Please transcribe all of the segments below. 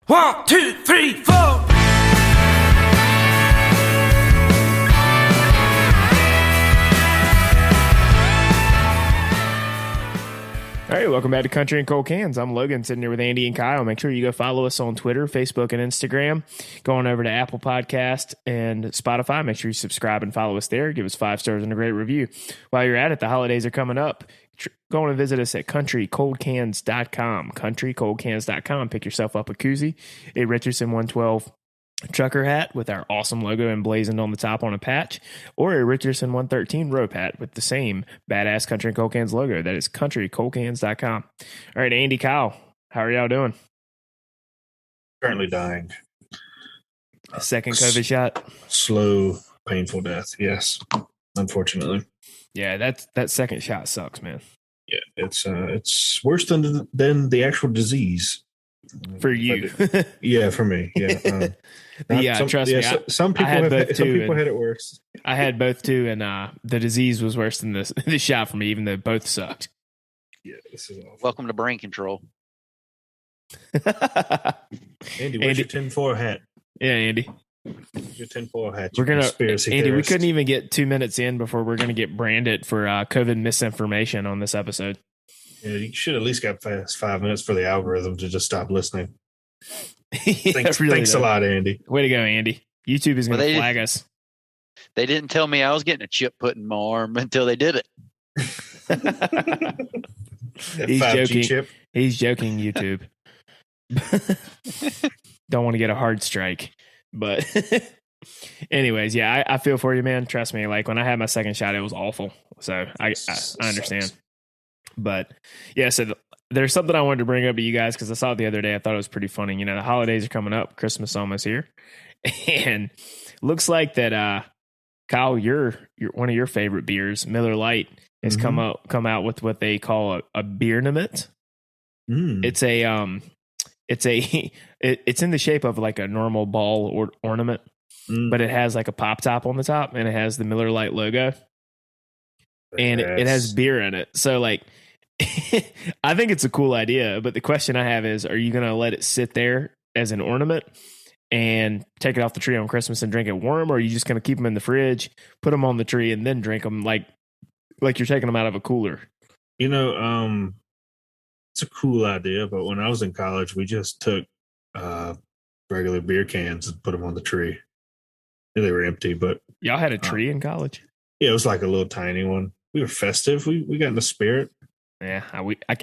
1, 2, 3, 4. All right, welcome back to Country and Cold Cans. I'm Logan, sitting here with Andy and Kyle. Make sure you go follow us on Twitter, Facebook, and Instagram. Go on over to Apple Podcast and Spotify. Make sure you subscribe and follow us there. Give us 5 stars and a great review. While you're at it, the holidays are coming up. Go on and visit us at countrycoldcans.com. Countrycoldcans.com. Pick yourself up a koozie, a Richardson 112 trucker hat with our awesome logo emblazoned on the top on a patch, or a Richardson 113 rope hat with the same badass Country and Cold Cans logo. That is countrycoldcans.com. All right, Andy, Kyle, how are y'all doing? Currently dying. A second COVID shot? Slow, painful death, yes. Unfortunately. Yeah, that second shot sucks, man. Yeah, it's worse than the actual disease. For you. Yeah, for me. Yeah. Trust me. Some people had it worse. I had both too, and the disease was worse than the shot for me, even though both sucked. Yeah, this is awful. Welcome to brain control. Andy, where's your tinfoil hat? Yeah, Andy. Your tinfoil hat. We're gonna, conspiracy Andy. theorist. We couldn't even get 2 minutes in before we're gonna get branded for COVID misinformation on this episode. Yeah, you should at least got past 5 minutes for the algorithm to just stop listening. Yeah, Thanks really a lot, Andy. Way to go, Andy. YouTube is going to flag us. They didn't tell me I was getting a chip put in my arm until they did it. He's 5G joking. chip. He's joking, YouTube. Don't want to get a hard strike. But anyways, yeah, I feel for you, man. Trust me. Like when I had my second shot, it was awful. So I understand. But yeah, so there's something I wanted to bring up to you guys because I saw it the other day. I thought it was pretty funny. You know, the holidays are coming up. Christmas almost here. And looks like that Kyle, your one of your favorite beers, Miller Lite, has come out with what they call a beer ornament. It's it's in the shape of like a normal ball or ornament, but it has like a pop top on the top and it has the Miller Lite logo. And it has beer in it. So like I think it's a cool idea, but the question I have is, are you going to let it sit there as an ornament and take it off the tree on Christmas and drink it warm? Or are you just going to keep them in the fridge, put them on the tree and then drink them like you're taking them out of a cooler? You know, it's a cool idea, but when I was in college, we just took regular beer cans and put them on the tree. They were empty, but y'all had a tree in college? Yeah, it was like a little tiny one. We were festive. We got in the spirit. Yeah,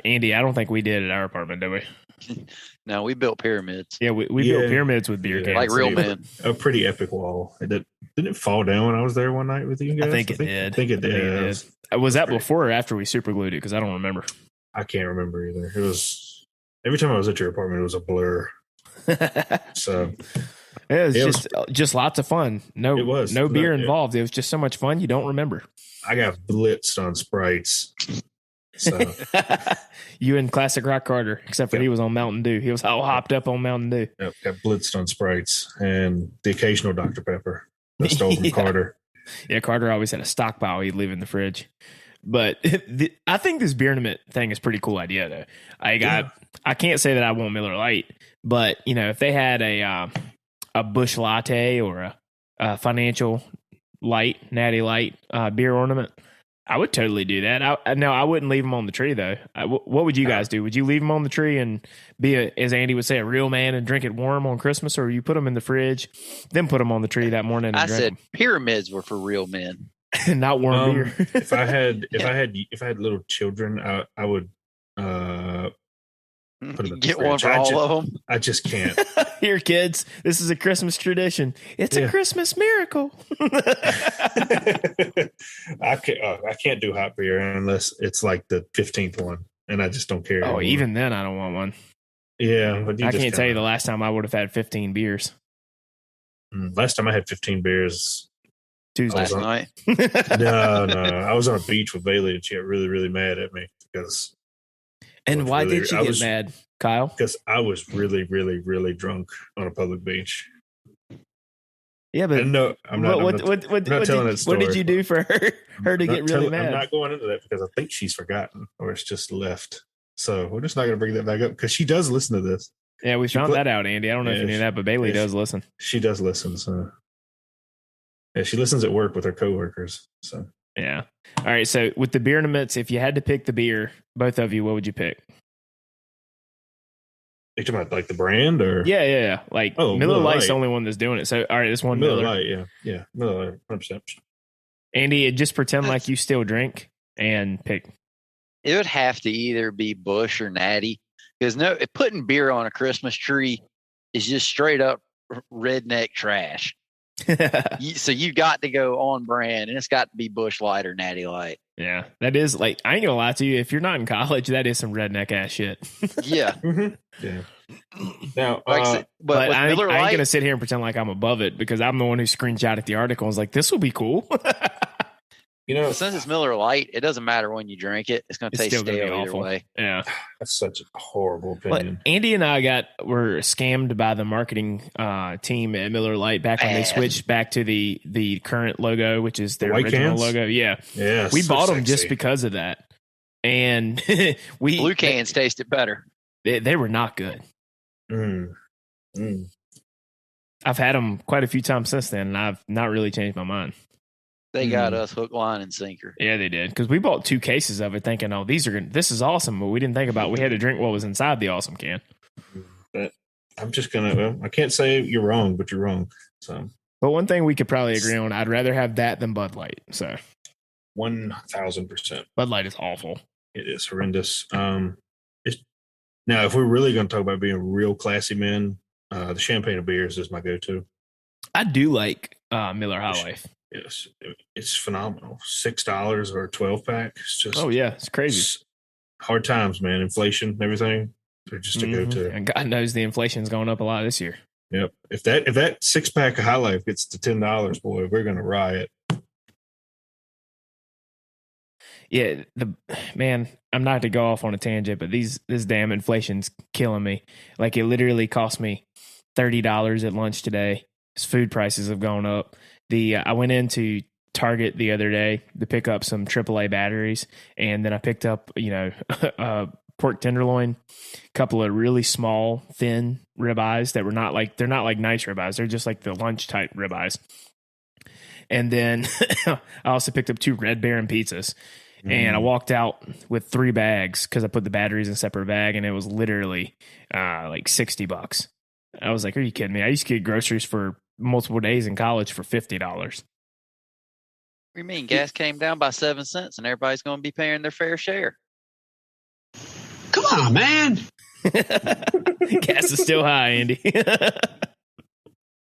Andy, I don't think we did at our apartment, did we? No, we built pyramids. Yeah, we built pyramids with beer cans. Like real men. A pretty epic wall. Didn't it fall down when I was there one night with you guys? I think it did. I think it did. Was that before or after we super glued it? Because I don't remember. I can't remember either. It was every time I was at your apartment, it was a blur. So it was just lots of fun. No beer involved. It was just so much fun. You don't remember. I got blitzed on Sprites. So you and Classic Rock Carter, except for he was on Mountain Dew. He was all hopped up on Mountain Dew. Yep, got blitzed on Sprites and the occasional Dr. Pepper. I stole from Carter. Yeah, Carter always had a stockpile he'd leave in the fridge. But I think this beer ornament thing is a pretty cool idea, though. I can't say that I want Miller Lite, but you know, if they had a Busch Latte or a Financial Light, Natty Light beer ornament, I would totally do that. I wouldn't leave them on the tree, though. What would you guys do? Would you leave them on the tree and be, as Andy would say, a real man and drink it warm on Christmas, or you put them in the fridge, then put them on the tree that morning? And I said pyramids were for real men. Not warm beer. if I had little children, I would put them in Get one for all of them. I just can't. Here, kids, this is a Christmas tradition. It's a Christmas miracle. I can't do hot beer unless it's like the 15th one, and I just don't care. Oh, anymore. Even then, I don't want one. Yeah, but I can't tell you the last time I would have had 15 beers. Last time I had 15 beers. Tuesday last night. No. I was on a beach with Bailey, and she got really, really mad at me because. And why did you get mad, Kyle? Because I was really, really, really drunk on a public beach. Yeah, but no, I'm not. I'm not telling that story. What did you do for her to get really mad? I'm not going into that because I think she's forgotten or it's just left. So we're just not going to bring that back up because she does listen to this. Yeah, we found that out, Andy. I don't know if you knew that, but Bailey does listen. She does listen. So yeah, she listens at work with her coworkers. So yeah. All right. So with the beer ornaments, if you had to pick the beer, both of you, what would you pick? You talking about like the brand or? Yeah. Like Miller Lite's the only one that's doing it. So all right, this one Miller Lite, yeah, Miller Lite, 100%. Andy, just pretend like you still drink and pick. It would have to either be Busch or Natty, because putting beer on a Christmas tree is just straight up redneck trash. So you got to go on brand, and it's got to be Busch Light or Natty Light. Yeah, that is like, I ain't gonna lie to you. If you're not in college, that is some redneck ass shit. Yeah. Yeah. Now, but I ain't gonna sit here and pretend like I'm above it, because I'm the one who screenshotted the article and was like, this will be cool. Since it's Miller Lite, it doesn't matter when you drink it. It's going to taste stale either way. Yeah. That's such a horrible opinion. But Andy and I were scammed by the marketing team at Miller Lite back when they switched back to the current logo, which is their original cans? Logo. Yeah. Yeah. We bought them just because of that. And blue cans tasted better. They were not good. I've had them quite a few times since then, and I've not really changed my mind. They got us hook, line, and sinker. Yeah, they did. Because we bought 2 cases of it thinking, oh, this is awesome. But we didn't think about we had to drink what was inside the awesome can. But I'm just going to, I can't say you're wrong, but you're wrong. So, but one thing we could probably agree on, I'd rather have that than Bud Light. So 1,000%. Bud Light is awful. It is horrendous. Now, if we're really going to talk about being real classy men, the champagne of beers is my go-to. I do like Miller High Life. Yes, it's phenomenal. $6 or a 12-pack. It's just it's crazy. It's hard times, man. Inflation, everything. They're just a go-to. And God knows the inflation's going up a lot this year. Yep. If that 6-pack of High Life gets to $10, boy, we're gonna riot. Yeah, I'm not to go off on a tangent, but this damn inflation's killing me. Like, it literally cost me $30 at lunch today. Food prices have gone up. I went into Target the other day to pick up some AAA batteries, and then I picked up, pork tenderloin, a couple of really small, thin ribeyes that were they're not like nice ribeyes. They're just like the lunch type ribeyes. And then I also picked up 2 Red Baron pizzas. And I walked out with 3 bags because I put the batteries in a separate bag, and it was literally like $60. I was like, are you kidding me? I used to get groceries for multiple days in college for $50. What do you mean? Gas came down by 7 cents and everybody's going to be paying their fair share. Come on, man. Gas is still high, Andy.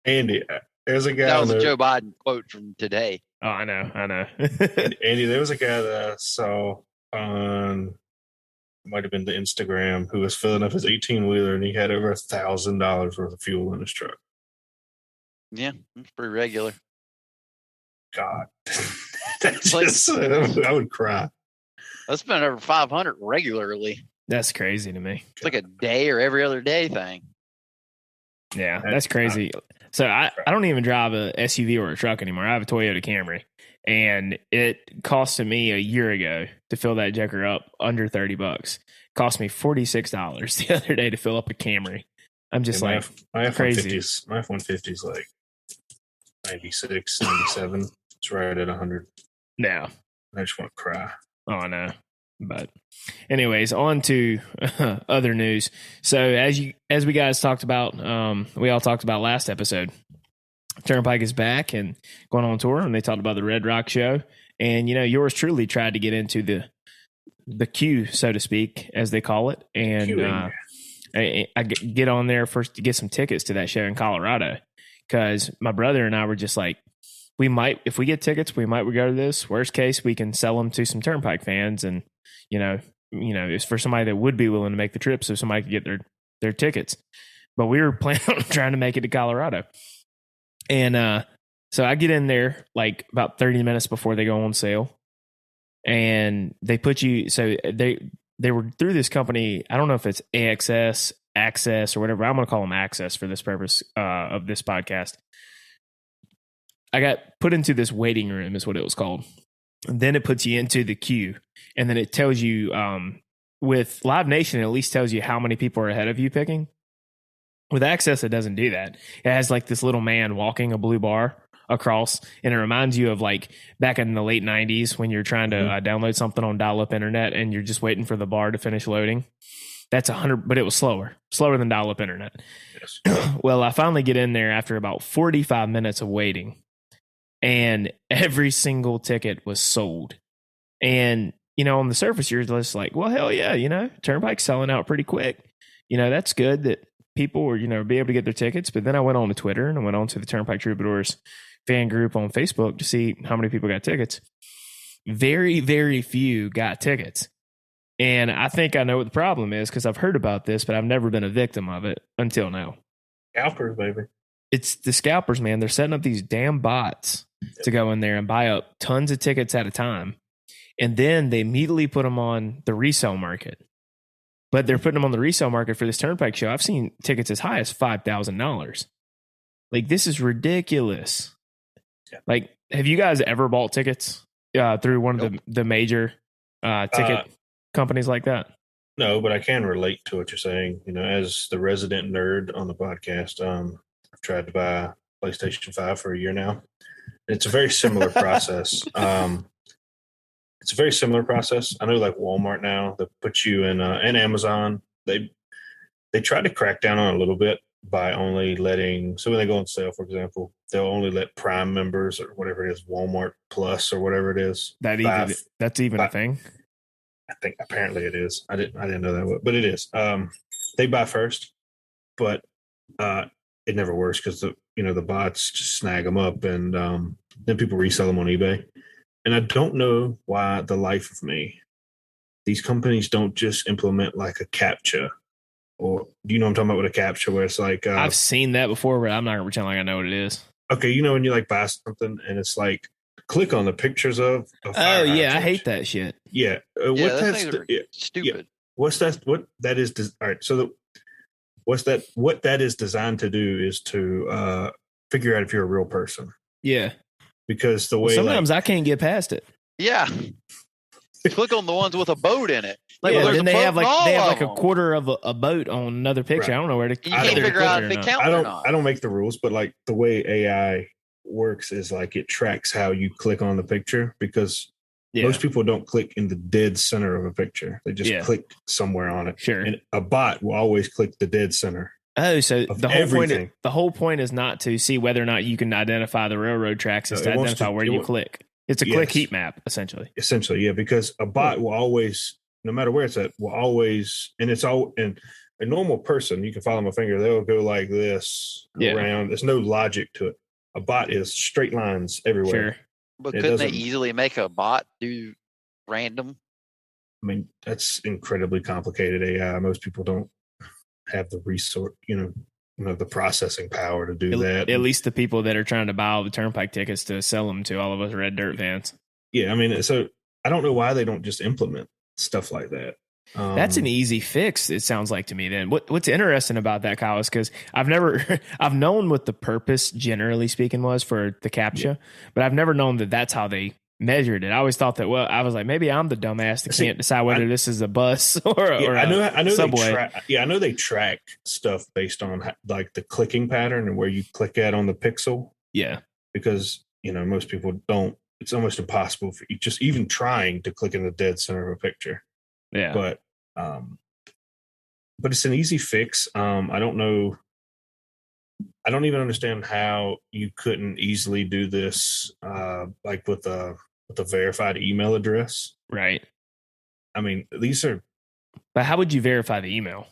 Andy, there's a guy. That was a Joe Biden quote from today. Oh, I know. Andy, there was a guy that I saw on, might have been the Instagram, who was filling up his 18-wheeler, and he had over $1,000 worth of fuel in his truck. Yeah, it's pretty regular. God, I would cry. I spend over 500 regularly. That's crazy to me. It's like a day or every other day thing. Yeah, that's crazy. So I don't even drive a SUV or a truck anymore. I have a Toyota Camry, and it costed me a year ago to fill that Joker up under $30. Cost me $46 the other day to fill up a Camry. I'm just my crazy. My F-150 is like 96, 97. It's right at 100. Yeah. I just want to cry. Oh, no. But anyways, on to other news. So as we guys talked about, we all talked about last episode, Turnpike is back and going on tour, and they talked about the Red Rock show. And, yours truly tried to get into the queue, so to speak, as they call it. And I get on there first to get some tickets to that show in Colorado, because my brother and I were just like, if we get tickets, we might go to this. Worst case, we can sell them to some Turnpike fans, and it's for somebody that would be willing to make the trip, so somebody could get their tickets. But we were planning on trying to make it to Colorado, and so I get in there like about 30 minutes before they go on sale, and they put you. So they were through this company. I don't know if it's AXS, Access, or whatever. I'm going to call them Access for this purpose of this podcast. I got put into this waiting room, is what it was called. And then it puts you into the queue. And then it tells you, with Live Nation, it at least tells you how many people are ahead of you picking. With Access, it doesn't do that. It has like this little man walking a blue bar across, and it reminds you of like back in the late 90s when you're trying to download something on dial-up internet and you're just waiting for the bar to finish loading. That's 100, but it was slower than dial-up internet. Yes. Well, I finally get in there after about 45 minutes of waiting, and every single ticket was sold. And, on the surface, you're just like, well, hell yeah, Turnpike's selling out pretty quick. That's good that people were, be able to get their tickets. But then I went on to Twitter and I went on to the Turnpike Troubadours fan group on Facebook to see how many people got tickets. Very, very few got tickets. And I think I know what the problem is because I've heard about this, but I've never been a victim of it until now. Scalpers, baby. It's the scalpers, man. They're setting up these damn bots to go in there and buy up tons of tickets at a time. And then they immediately put them on the resale market. But they're putting them on the resale market for this Turnpike show. I've seen tickets as high as $5,000. Like, this is ridiculous. Yeah. Like, have you guys ever bought tickets through one of the major ticket companies like that? No, but I can relate to what you're saying. As the resident nerd on the podcast, I've tried to buy PlayStation 5 for a year now. It's a very similar process. It's a very similar process. I know, like Walmart now, they put you in, and Amazon. They try to crack down on it a little bit by only letting. So when they go on sale, for example, they'll only let Prime members or whatever it is, Walmart Plus or whatever it is. That's even a thing. I think apparently it is. I didn't know that, but it is. They buy first, but it never works because the bots just snag them up, and then people resell them on eBay. And I don't know why, the life of me, these companies don't just implement like a CAPTCHA. Or do you know what I'm talking about with a CAPTCHA where it's like... I've seen that before, but I'm not going to pretend like I know what it is. Okay, when you like buy something and it's like, click on the pictures of oh, yeah, I hate that shit. Yeah. Stupid. Yeah. What that is... All right, so what that is designed to do is to figure out if you're a real person. Yeah. Because the way sometimes I can't get past it. Yeah. Click on the ones with a boat in it. Then they have like a quarter of a boat on another picture. Right. I don't know where to. You can't figure out if they count or not. I don't make the rules, but like the way AI works is like it tracks how you click on the picture because most people don't click in the dead center of a picture. They just click somewhere on it. Sure. And a bot will always click the dead center. Oh, so the whole point is not to see whether or not you can identify the railroad tracks, is to identify where you click. It's a click heat map, essentially. Essentially, yeah, because a bot will always, no matter where it's at, will always, and a normal person, you can follow my finger, they'll go like this around. There's no logic to it. A bot is straight lines everywhere. Sure. But couldn't they easily make a bot do random? I mean, that's incredibly complicated AI. Most people don't have the resource, the processing power to do that. At least the people that are trying to buy all the Turnpike tickets to sell them to all of us Red Dirt fans. Yeah, I mean, so I don't know why they don't just implement stuff like that. That's an easy fix, it sounds like to me. Then what's interesting about that, Kyle, is because I've known what the purpose, generally speaking, was for the CAPTCHA, but I've never known that that's how they measured it. I always thought that, I was like, maybe I'm the dumbass that can't decide whether this is a bus or a subway. I know they track stuff based on like the clicking pattern and where you click at on the pixel. Yeah. Because, most people don't, it's almost impossible for you just even trying to click in the dead center of a picture. Yeah. But it's an easy fix. I don't know. I don't even understand how you couldn't easily do this, like with a verified email address. Right. I mean, these are. But how would you verify the email?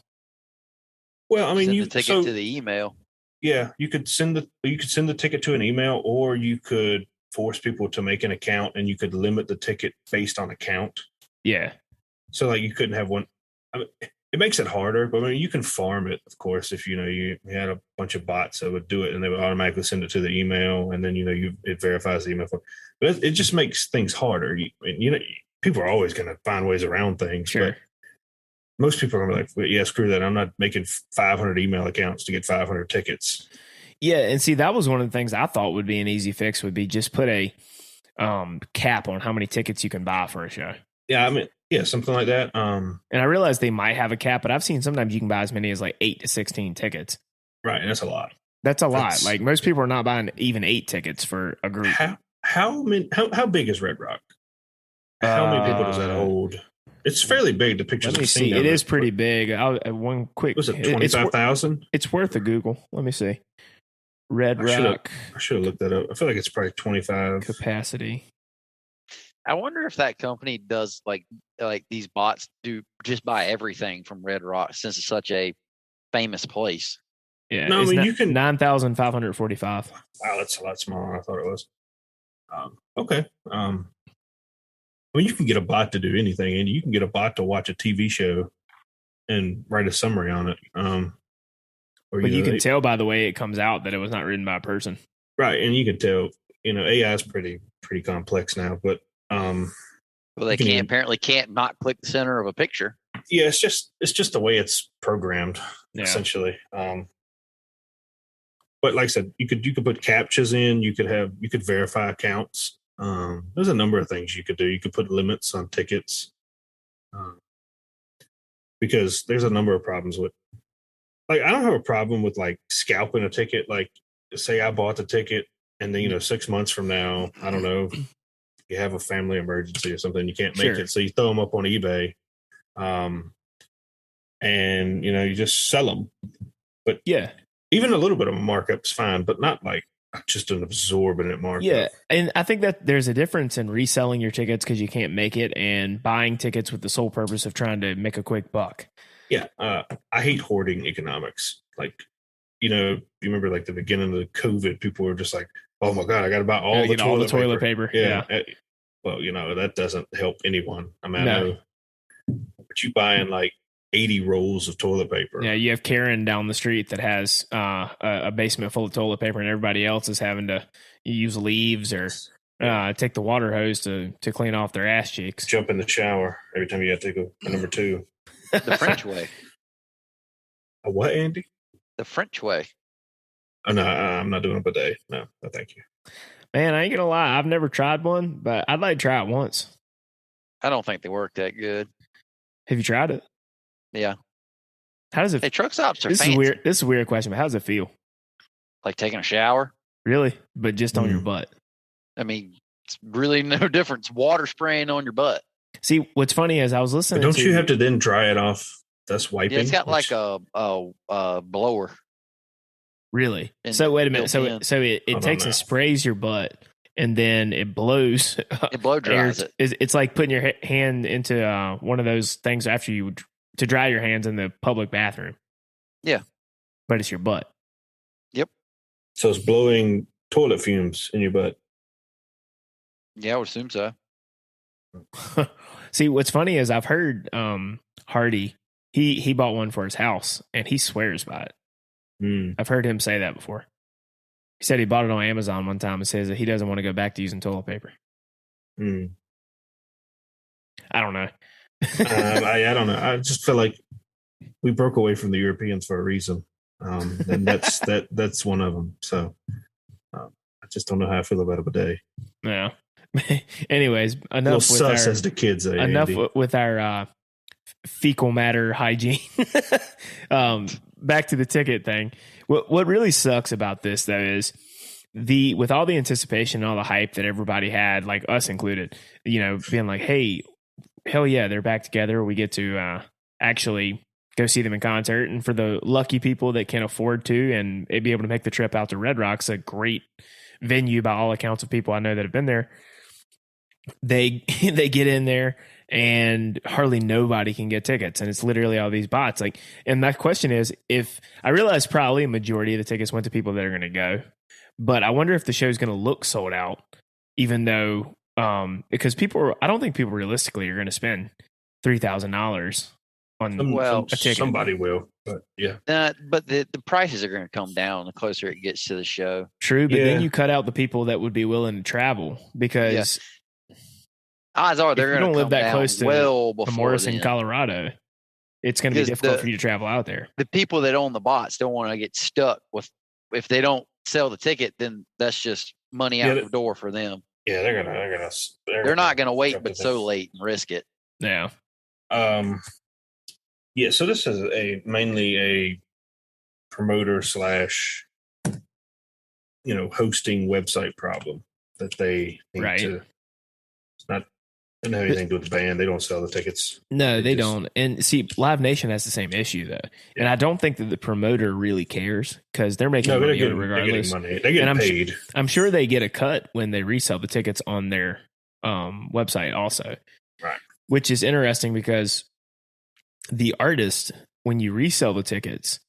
Well, I mean, you take it to the email. Yeah, you could send the ticket to an email, or you could force people to make an account, and you could limit the ticket based on account. Yeah. So, like, you couldn't have one. I mean, it makes it harder, but I mean, you can farm it, of course, if you had a bunch of bots that would do it and they would automatically send it to the email, and then it verifies the email. But it just makes things harder. People are always going to find ways around things. Sure. But most people are going to be like, well, yeah, screw that. I'm not making 500 email accounts to get 500 tickets. Yeah, and see, that was one of the things I thought would be an easy fix would be just put a cap on how many tickets you can buy for a show. Yeah, I mean, yeah, something like that. And I realize they might have a cap, but I've seen sometimes you can buy as many as like 8 to 16 tickets. Right, and that's a lot. That's a lot. Like most people are not buying even 8 tickets for a group. How big is Red Rock? How many people does that hold? It's fairly big. The pictures. Let me I've see. seen It is pretty big. One quick. Was it 25,000? It's worth a Google. Let me see. Red Rock. I should have looked that up. I feel like it's probably 25 capacity. I wonder if that company does like these bots do just buy everything from Red Rock since it's such a famous place. Yeah, no, I mean you can 9,545. Wow, that's a lot smaller than I thought it was. Okay. Well, you can get a bot to do anything, and you can get a bot to watch a TV show and write a summary on it. But you can tell by the way it comes out that it was not written by a person, right? And you can tell, AI is pretty complex now. But well, they apparently can't not click the center of a picture. Yeah, it's just the way it's programmed, essentially. But like I said, you could put captchas in. You could verify accounts. There's a number of things you could do. You could put limits on tickets, because there's a number of problems with. Like, I don't have a problem with like scalping a ticket. Like, say I bought the ticket, and then 6 months from now, I don't know, you have a family emergency or something, you can't make it, so you throw them up on eBay, and you just sell them. But yeah, even a little bit of a markup is fine, but not like just an absorbent markup. Yeah, and I think that there's a difference in reselling your tickets because you can't make it, and buying tickets with the sole purpose of trying to make a quick buck. Yeah, I hate hoarding economics. Like, you remember like the beginning of the COVID, people were just like, "Oh my god, I got to buy all the toilet paper." Yeah. Well, that doesn't help anyone. I mean, I know, but you buying like 80 rolls of toilet paper. Yeah, you have Karen down the street that has a basement full of toilet paper, and everybody else is having to use leaves or take the water hose to clean off their ass cheeks. Jump in the shower every time you got to take a number 2. The French way. A what, Andy? The French way. Oh, no, I'm not doing a bidet. No, thank you. Man, I ain't gonna lie. I've never tried one, but I'd like to try it once. I don't think they work that good. Have you tried it? Yeah. How does it? Hey, truck stops are this fancy. Is weird. This is a weird question, but how does it feel? Like taking a shower? Really? But just on your butt? I mean, it's really no difference. Water spraying on your butt. See, what's funny is I was listening. But don't you have to then dry it off? That's wiping. Yeah, it's got like a blower. Really? So wait a minute. So it takes and sprays your butt, and then it blows. It blow dries it. It's like putting your hand into one of those things after you to dry your hands in the public bathroom. Yeah, but it's your butt. Yep. So it's blowing toilet fumes in your butt. Yeah, I would assume so. See, what's funny is I've heard Hardy. He bought one for his house, and he swears by it. I've heard him say that before. He said he bought it on Amazon one time and says that he doesn't want to go back to using toilet paper. I don't know. I don't know. I just feel like we broke away from the Europeans for a reason, and that's one of them. So I just don't know how I feel about a bidet. Yeah. Anyways, enough with sus, as the kids say. Enough Andy. with our fecal matter hygiene. Back to the ticket thing. What really sucks about this though is with all the anticipation and all the hype that everybody had, like us included, being like, hey, hell yeah, they're back together. We get to actually go see them in concert. And for the lucky people that can afford to and be able to make the trip out to Red Rock's a great venue by all accounts of people I know that have been there. They get in there and hardly nobody can get tickets, and it's literally all these bots. Like, and my question is, if I realize probably a majority of the tickets went to people that are going to go, but I wonder if the show's going to look sold out, even though because I don't think people realistically are going to spend $3,000 on a ticket. Somebody will, but yeah. But the prices are going to come down the closer it gets to the show. True, but then you cut out the people that would be willing to travel because. Yeah. Odds are they're going to live that close to Morrison, Colorado. It's going to be difficult for you to travel out there. The people that own the bots don't want to get stuck with. If they don't sell the ticket, then that's just money out the door for them. Yeah, they're not going to wait, but so late and risk it. Yeah. Yeah. So this is mainly a promoter slash, hosting website problem that they need to. It's not. It doesn't have anything to do with the band. They don't sell the tickets. No, they don't. And see, Live Nation has the same issue though, and I don't think that the promoter really cares because they're making money regardless. They're getting paid. I'm sure they get a cut when they resell the tickets on their website also, right? Which is interesting because the artist, when you resell the tickets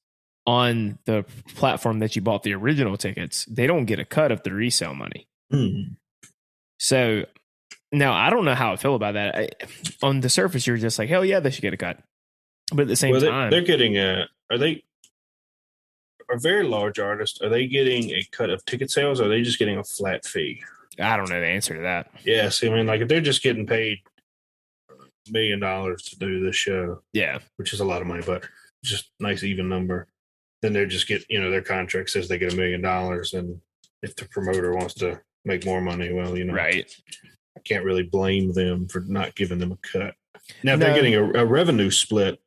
on the platform that you bought the original tickets, they don't get a cut of the resale money. Mm-hmm. So now I don't know how I feel about that. On the surface, you're just like, hell yeah, they should get a cut. But at the same time, they're getting a very large artist. Are they getting a cut of ticket sales? Or are they just getting a flat fee? I don't know the answer to that. Yeah, see, I mean, like if they're just getting paid $1 million to do this show, yeah, which is a lot of money, but just nice even number. Then they're just their contract says they get $1 million, and if the promoter wants to make more money, well, right. I can't really blame them for not giving them a cut. Now, if they're getting a revenue split,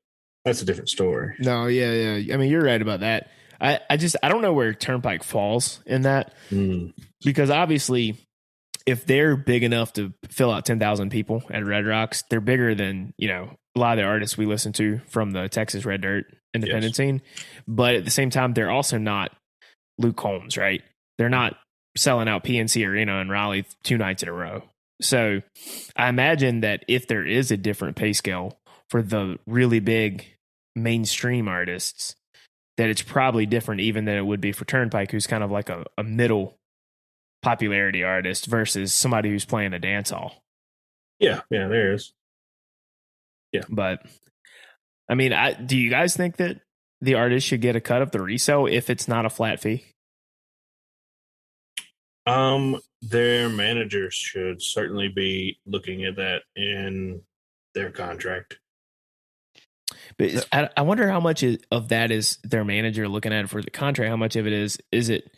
that's a different story. No, yeah. I mean, you're right about that. I don't know where Turnpike falls in that because obviously, if they're big enough to fill out 10,000 people at Red Rocks, they're bigger than a lot of the artists we listen to from the Texas Red Dirt independent scene. But at the same time, they're also not Luke Combs, right? They're not selling out PNC Arena in Raleigh 2 nights in a row. So I imagine that if there is a different pay scale for the really big mainstream artists, that it's probably different even than it would be for Turnpike, who's kind of like a middle popularity artist versus somebody who's playing a dance hall. Yeah, there is. Yeah. But I mean, do you guys think that the artist should get a cut of the resale if it's not a flat fee? Their managers should certainly be looking at that in their contract. But I wonder how much of that is their manager looking at it for the contract. How much of it is it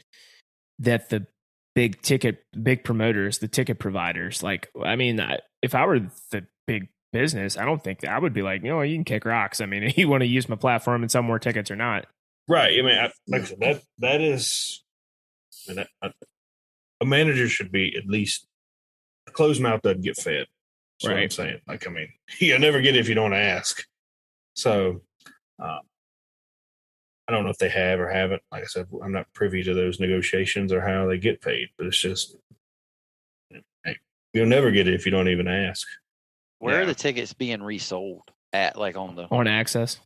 that the big promoters, the ticket providers, like, I mean, if I were the big business, I don't think that I would be like, you can kick rocks. I mean, you want to use my platform and sell more tickets or not. Right. I mean, like I said, that is, a manager should be at least a closed mouth doesn't get fed. That's what I'm saying. Like, I mean, you'll never get it if you don't ask. So, I don't know if they have or haven't. Like I said, I'm not privy to those negotiations or how they get paid, but it's just, you'll never get it if you don't even ask. Where are the tickets being resold at? Like on Access.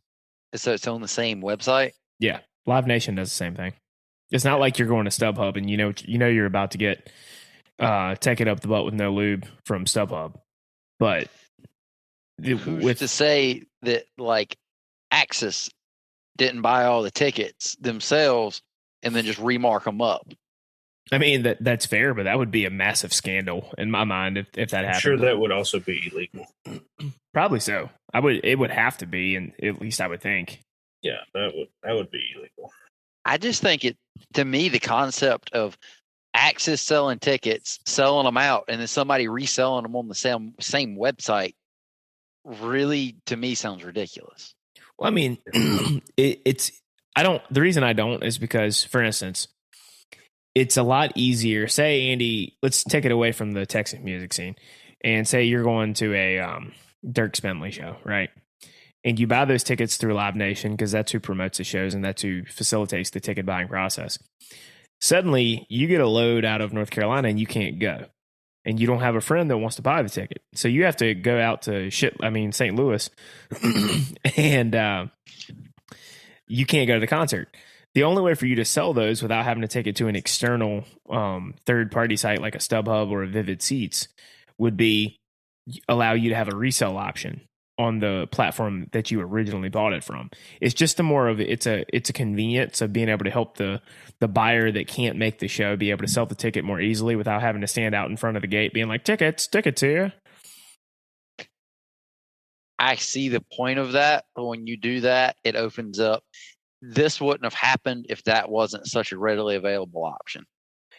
So it's on the same website? Yeah. Live Nation does the same thing. It's not like you're going to StubHub and you're about to get take it up the butt with no lube from StubHub. But who's to say that like Axis didn't buy all the tickets themselves and then just remark them up? I mean, that's fair, but that would be a massive scandal in my mind if that happened. I'm sure that would also be illegal. Probably so. It would have to be, and at least I would think. Yeah, that would be illegal. I just think to me, the concept of Axis selling tickets, selling them out, and then somebody reselling them on the same website really, to me, sounds ridiculous. Well, I mean, the reason I don't is because, for instance, it's a lot easier. Say, Andy, let's take it away from the Texas music scene and say you're going to a Dirk Spentley show, right? And you buy those tickets through Live Nation because that's who promotes the shows and that's who facilitates the ticket buying process. Suddenly, you get a load out of North Carolina and you can't go. And you don't have a friend that wants to buy the ticket. So you have to go out to St. Louis and you can't go to the concert. The only way for you to sell those without having to take it to an external third-party site like a StubHub or a Vivid Seats would be allow you to have a resale option on the platform that you originally bought it from. It's just it's a convenience of being able to help the buyer that can't make the show be able to sell the ticket more easily without having to stand out in front of the gate being like, tickets here. I see the point of that, but when you do that, it opens up. This wouldn't have happened if that wasn't such a readily available option.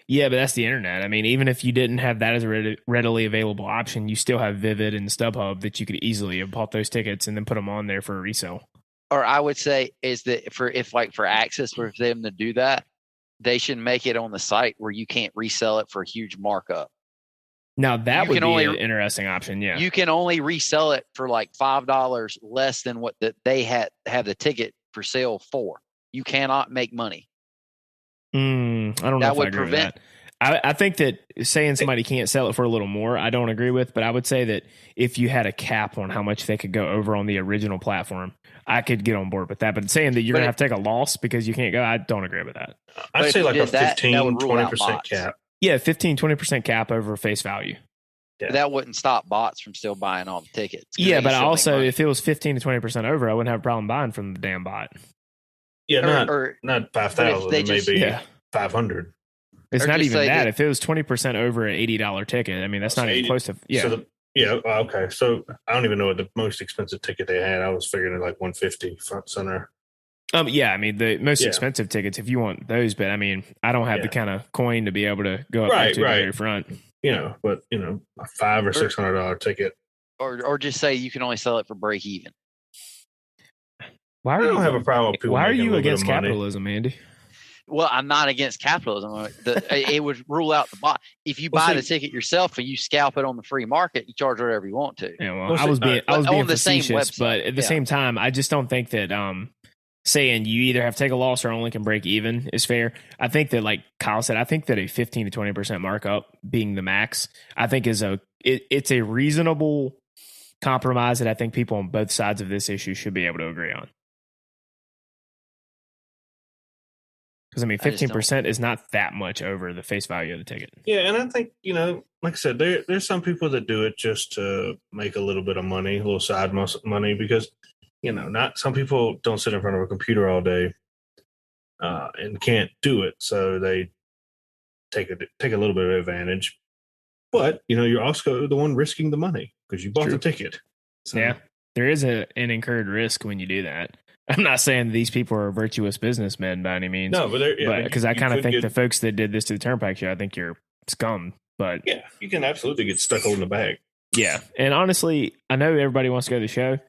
Yeah, but that's the internet. I mean, even if you didn't have that as a readily available option, you still have Vivid and StubHub that you could easily have bought those tickets and then put them on there for a resale. or I would say is that for access for them to do that, they should make it on the site where you can't resell it for a huge markup. Now that would be an interesting option. Yeah, you can only resell it for like $5 less than what they have the ticket for sale for. You cannot make money. I don't know if I agree with that. I think that saying somebody can't sell it for a little more, I don't agree with, but I would say that if you had a cap on how much they could go over on the original platform, I could get on board with that. But saying that you're going to have to take a loss because you can't go, I don't agree with that. I'd say like a 15-20% cap. Yeah, 15-20% cap over face value. Yeah. That wouldn't stop bots from still buying all the tickets. Yeah, but also if it was 15 to 20% over, I wouldn't have a problem buying from the damn bot. Yeah, not 5,000, maybe 500. It's not even that. If it was 20% over an $80 ticket, I mean, that's not even close to. Yeah. So okay. So I don't even know what the most expensive ticket they had. I was figuring like 150 front center. Yeah, I mean the most expensive tickets if you want those, but I mean I don't have the kind of coin to be able to go up to the very front. But a $500 or $600 ticket, or just say you can only sell it for break even. Why are I don't have a problem with people. Why are you against capitalism, Andy? Well, I'm not against capitalism. It would rule out the bot. If you buy the ticket yourself and you scalp it on the free market, you charge whatever you want to. Yeah, well, I was being facetious, but at the same time, I just don't think that saying you either have to take a loss or only can break even is fair. I think that, like Kyle said, I think that a 15 to 20% markup being the max, I think it's a reasonable compromise that I think people on both sides of this issue should be able to agree on. Because, I mean, 15% is not that much over the face value of the ticket. Yeah, and I think, like I said, there's some people that do it just to make a little bit of money, a little side money, because, not some people don't sit in front of a computer all day and can't do it. So they take a little bit of advantage. But, you're also the one risking the money because you bought the ticket. So. Yeah, there is an incurred risk when you do that. I'm not saying these people are virtuous businessmen by any means. No, but because I kind of think the folks that did this to the Turnpike show, I think you're scum. But yeah, you can absolutely get stuck holding the bag. Yeah, and honestly, I know everybody wants to go to the show,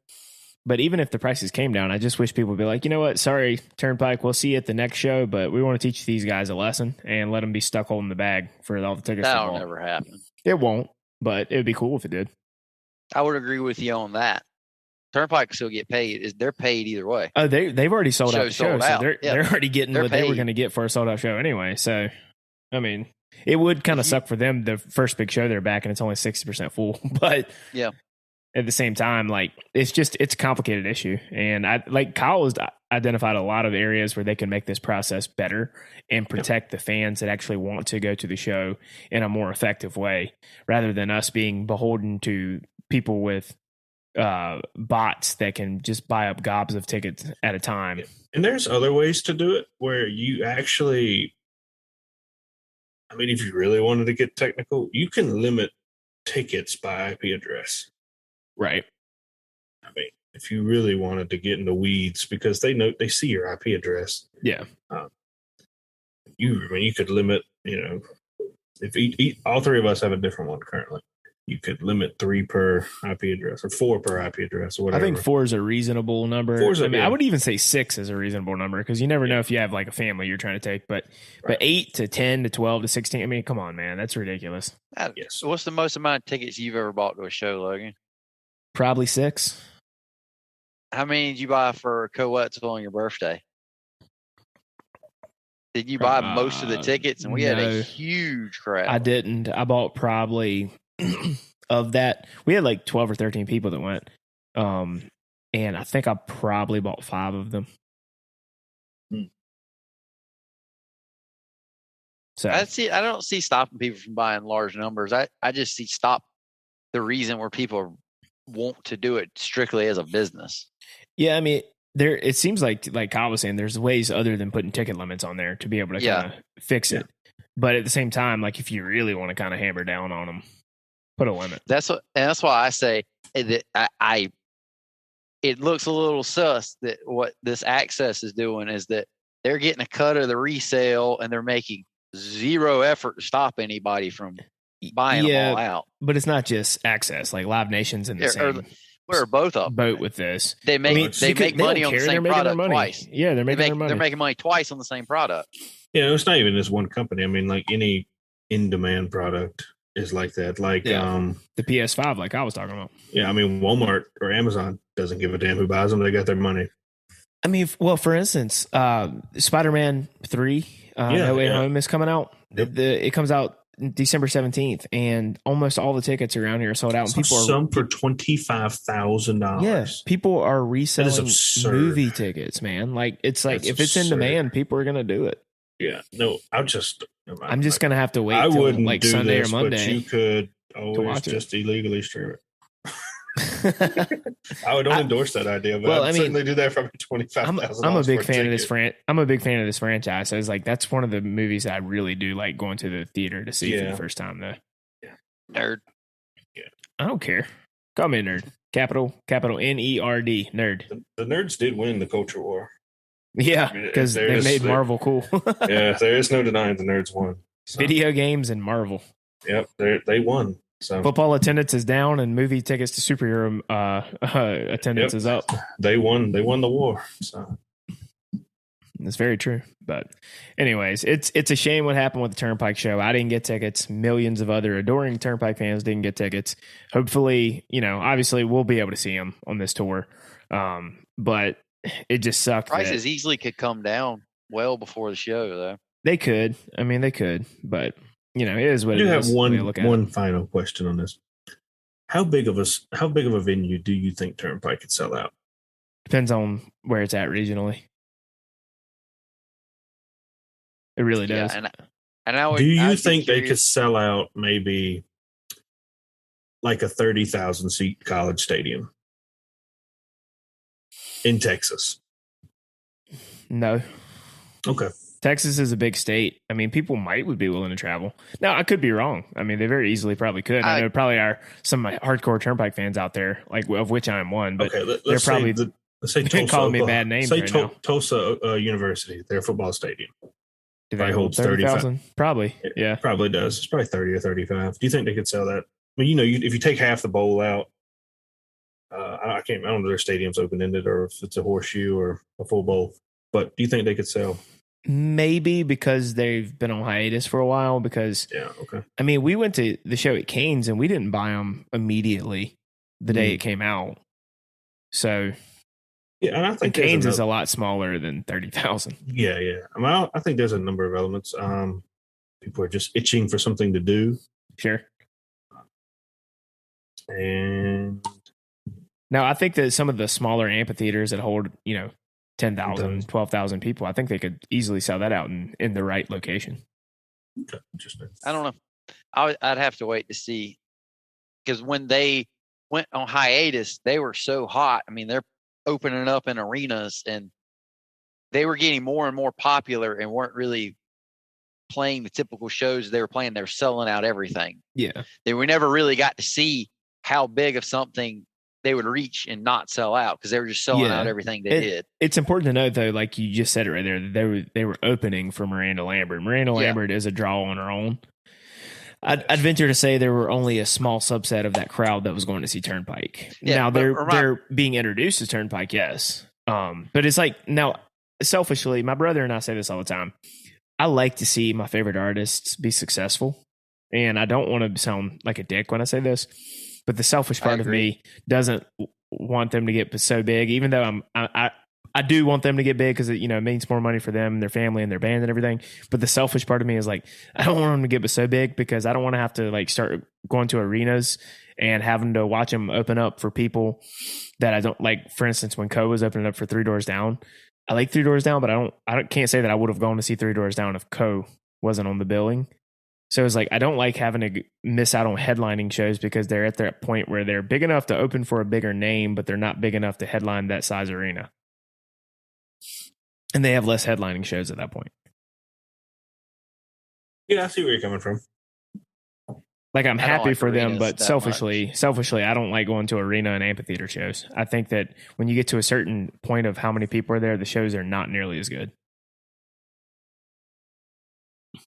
but even if the prices came down, I just wish people would be like, you know what? Sorry, Turnpike, we'll see you at the next show, but we want to teach these guys a lesson and let them be stuck holding the bag for all the tickets. That'll never happen. It won't, but it would be cool if it did. I would agree with you on that. Turnpike still get paid. They're paid either way. Oh, they've already sold out the show, so they're already getting what paid. They were going to get for a sold out show anyway. So, I mean, it would kind of suck for them. The first big show they're back, and it's only 60% full. But yeah, at the same time, like it's a complicated issue, and Kyle has identified a lot of areas where they can make this process better and protect the fans that actually want to go to the show in a more effective way, rather than us being beholden to people with bots that can just buy up gobs of tickets at a time. And there's other ways to do it where you actually, I mean, if you really wanted to get technical, you can limit tickets by IP address. Right. I mean, if you really wanted to get in the weeds, because they see your IP address. Yeah. You could limit, if all three of us have a different one currently. You could limit 3 per IP address or 4 per IP address or whatever. I think 4 is a reasonable number. I would even say 6 is a reasonable number because you never know if you have like a family you're trying to take. But 8 to 10 to 12 to 16, I mean, come on, man. That's ridiculous. Yes. What's the most amount of tickets you've ever bought to a show, Logan? Probably 6. How many did you buy for Co-Wetzel on your birthday? Did you buy most of the tickets? And we had a huge crowd. I didn't. I bought probably... of that, we had like 12 or 13 people that went, and I think I probably bought 5 of them. So I don't see stopping people from buying large numbers. I just see stop the reason where people want to do it strictly as a business. Yeah, I mean, it seems like Kyle was saying, there's ways other than putting ticket limits on there to be able to kind of fix it. But at the same time, like if you really want to kind of hammer down on them, put a limit. That's why I say that it looks a little sus that what this access is doing is that they're getting a cut of the resale and they're making zero effort to stop anybody from buying them all out. But it's not just access, like Live Nation's in the same. Where are both of them? boat with this. They make money on the same product twice. Yeah, they're making their money. They're making money twice on the same product. Yeah, it's not even this one company. I mean, like any in-demand product is like that. Like the PS5, like I was talking about. Yeah, I mean, Walmart or Amazon doesn't give a damn who buys them. They got their money. I mean, well, for instance, Spider-Man 3, No Way Home is coming out. Yep. It comes out December 17th, and almost all the tickets around here are sold out. And people some for $25,000. Yeah, people are reselling absurd. movie tickets, man. Like it's like That's if it's in absurd. demand, people are gonna do it. Yeah, no, I'm just gonna have to wait I till wouldn't like do Sunday this, or Monday. but you could always watch it. just illegally stream it. I don't endorse that idea, but I'd certainly do that for $25,000. I'm a big fan of this I'm a big fan of this franchise. So it's like that's one of the movies that I really do like going to the theater to see for the first time, though. Yeah. Nerd. Yeah. I don't care. Call me a nerd. Capital Nerd. Nerd. The nerds did win the culture war. Yeah, because they made Marvel cool. Yeah, there is no denying the nerds won. So. Video games and Marvel. Yep, they won. So football attendance is down, and movie tickets to superhero attendance is up. They won. They won the war. So it's very true. But, anyways, it's a shame what happened with the Turnpike show. I didn't get tickets. Millions of other adoring Turnpike fans didn't get tickets. Hopefully, obviously we'll be able to see them on this tour. But it just sucked. Prices easily could come down well before the show, though. They could. I mean, they could, but. It is what it is. I do have one final question on this. How big of a venue do you think Turnpike could sell out? Depends on where it's at regionally. It really does. Do you think they could sell out maybe like a 30,000 seat college stadium in Texas? No. Okay. Texas is a big state. I mean, people would be willing to travel. Now, I could be wrong. I mean, they very easily probably could. I know probably are some hardcore Turnpike fans out there, like of which I am one. But they're probably let's say Tulsa, calling me bad names. Say right now. Tulsa University, their football stadium. Do they hold 30,000? Probably. Yeah, it probably does. It's probably 30 or 35. Do you think they could sell that? I mean, if you take half the bowl out, I don't know if their stadium's open ended or if it's a horseshoe or a full bowl. But do you think they could sell? Maybe because they've been on hiatus for a while. Because I mean, we went to the show at Canes and we didn't buy them immediately the day it came out. So yeah, and I think Canes is a lot smaller than 30,000. Yeah. I mean, I think there's a number of elements. People are just itching for something to do. Sure. And now I think that some of the smaller amphitheaters that hold, 10,000, 12,000 people, I think they could easily sell that out in the right location. Okay, interesting. I don't know. I'd have to wait to see, because when they went on hiatus, they were so hot. I mean, they're opening up in arenas, and they were getting more and more popular and weren't really playing the typical shows they were playing. They were selling out everything. Yeah. We never really got to see how big of something they would reach and not sell out, because they were just selling out everything they did. It's important to note, though, like you just said it right there, that they were opening for Miranda Lambert. Miranda Lambert is a draw on her own. I'd venture to say there were only a small subset of that crowd that was going to see Turnpike. Yeah, now they're being introduced to Turnpike, yes. But it's like, now selfishly, my brother and I say this all the time. I like to see my favorite artists be successful, and I don't want to sound like a dick when I say this. But the selfish part of me doesn't want them to get so big, even though I do want them to get big because it means more money for them and their family and their band and everything. But the selfish part of me is like, I don't want them to get so big because I don't want to have to like start going to arenas and having to watch them open up for people that I don't like. For instance, when Co was opening up for Three Doors Down, I like Three Doors Down, but I can't say that I would have gone to see Three Doors Down if Co wasn't on the billing. So it's like, I don't like having to miss out on headlining shows because they're at that point where they're big enough to open for a bigger name, but they're not big enough to headline that size arena. And they have less headlining shows at that point. Yeah, I see where you're coming from. Like, I'm happy for them, but selfishly, I don't like going to arena and amphitheater shows. I think that when you get to a certain point of how many people are there, the shows are not nearly as good.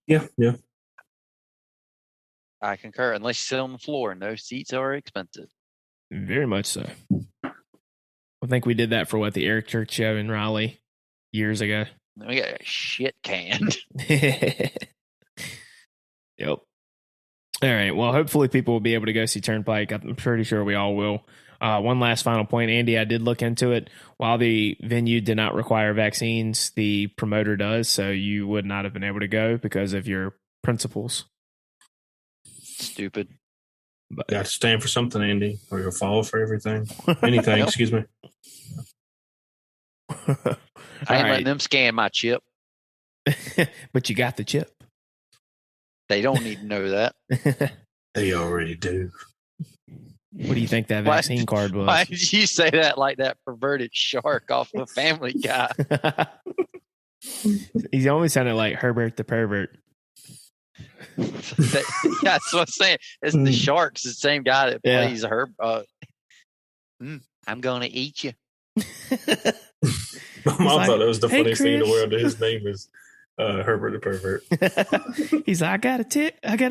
Yeah. I concur. Unless you sit on the floor, and those seats are expensive. Very much so. I think we did that for the Eric Church show in Raleigh years ago. We got a shit canned. Yep. All right. Well, hopefully people will be able to go see Turnpike. I'm pretty sure we all will. One last final point, Andy, I did look into it. While the venue did not require vaccines, the promoter does, so you would not have been able to go because of your principles. Stupid. You got to stand for something, Andy, or you'll fall for everything. Anything, excuse me. I ain't letting them scan my chip. But you got the chip. They don't need to know that. They already do. What do you think that vaccine card was? Why did you say that like that perverted shark off of Family Guy? He's always sounded like Herbert the pervert. That's what I'm saying. It's the shark's the same guy that plays Herb. I'm going to eat you. My mom thought it was the funniest thing in the world that his name is Herbert the pervert. He's like, I got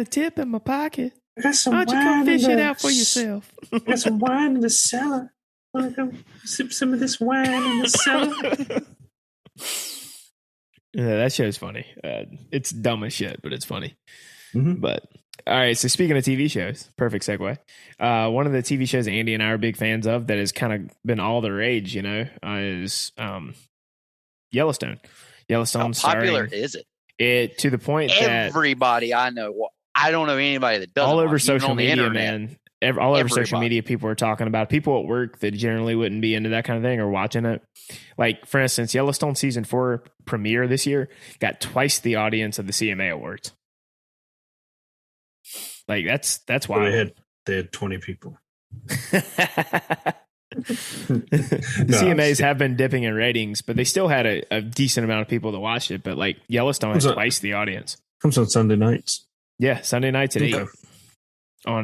a tip in my pocket. I got some Why don't you come fish it out for yourself? I got some wine in the cellar. Want to go sip some of this wine in the cellar? Yeah, that show's funny. It's dumb as shit, but it's funny. Mm-hmm. But all right, so speaking of TV shows, perfect segue. One of the TV shows Andy and I are big fans of that has kind of been all the rage, is Yellowstone. Yellowstone. How popular is it? It to the point that everybody I know. Well, I don't know anybody that doesn't. All over watch, social media, internet. man. All over social media, people are talking about it. People at work that generally wouldn't be into that kind of thing are watching it. Like, for instance, Yellowstone season 4 premiere this year got twice the audience of the CMA Awards. Like, that's why they had 20 people. CMAs have been dipping in ratings, but they still had a decent amount of people that watched it. But like Yellowstone has twice the audience. Comes on Sunday nights. Yeah, Sunday nights at 8 on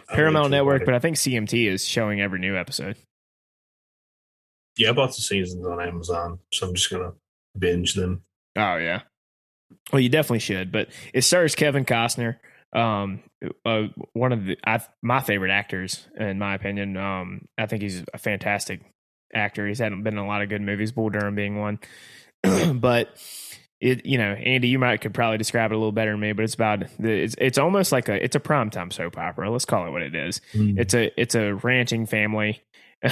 Paramount Network, but I think CMT is showing every new episode. Yeah, I bought the seasons on Amazon, so I'm just gonna binge them. Oh yeah, well you definitely should. But it stars Kevin Costner, one of my favorite actors in my opinion. I think he's a fantastic actor. He's been in a lot of good movies, Bull Durham being one. But Andy, you could probably describe it a little better than me, but it's almost like it's a primetime soap opera. Let's call it what it is. It's a ranching family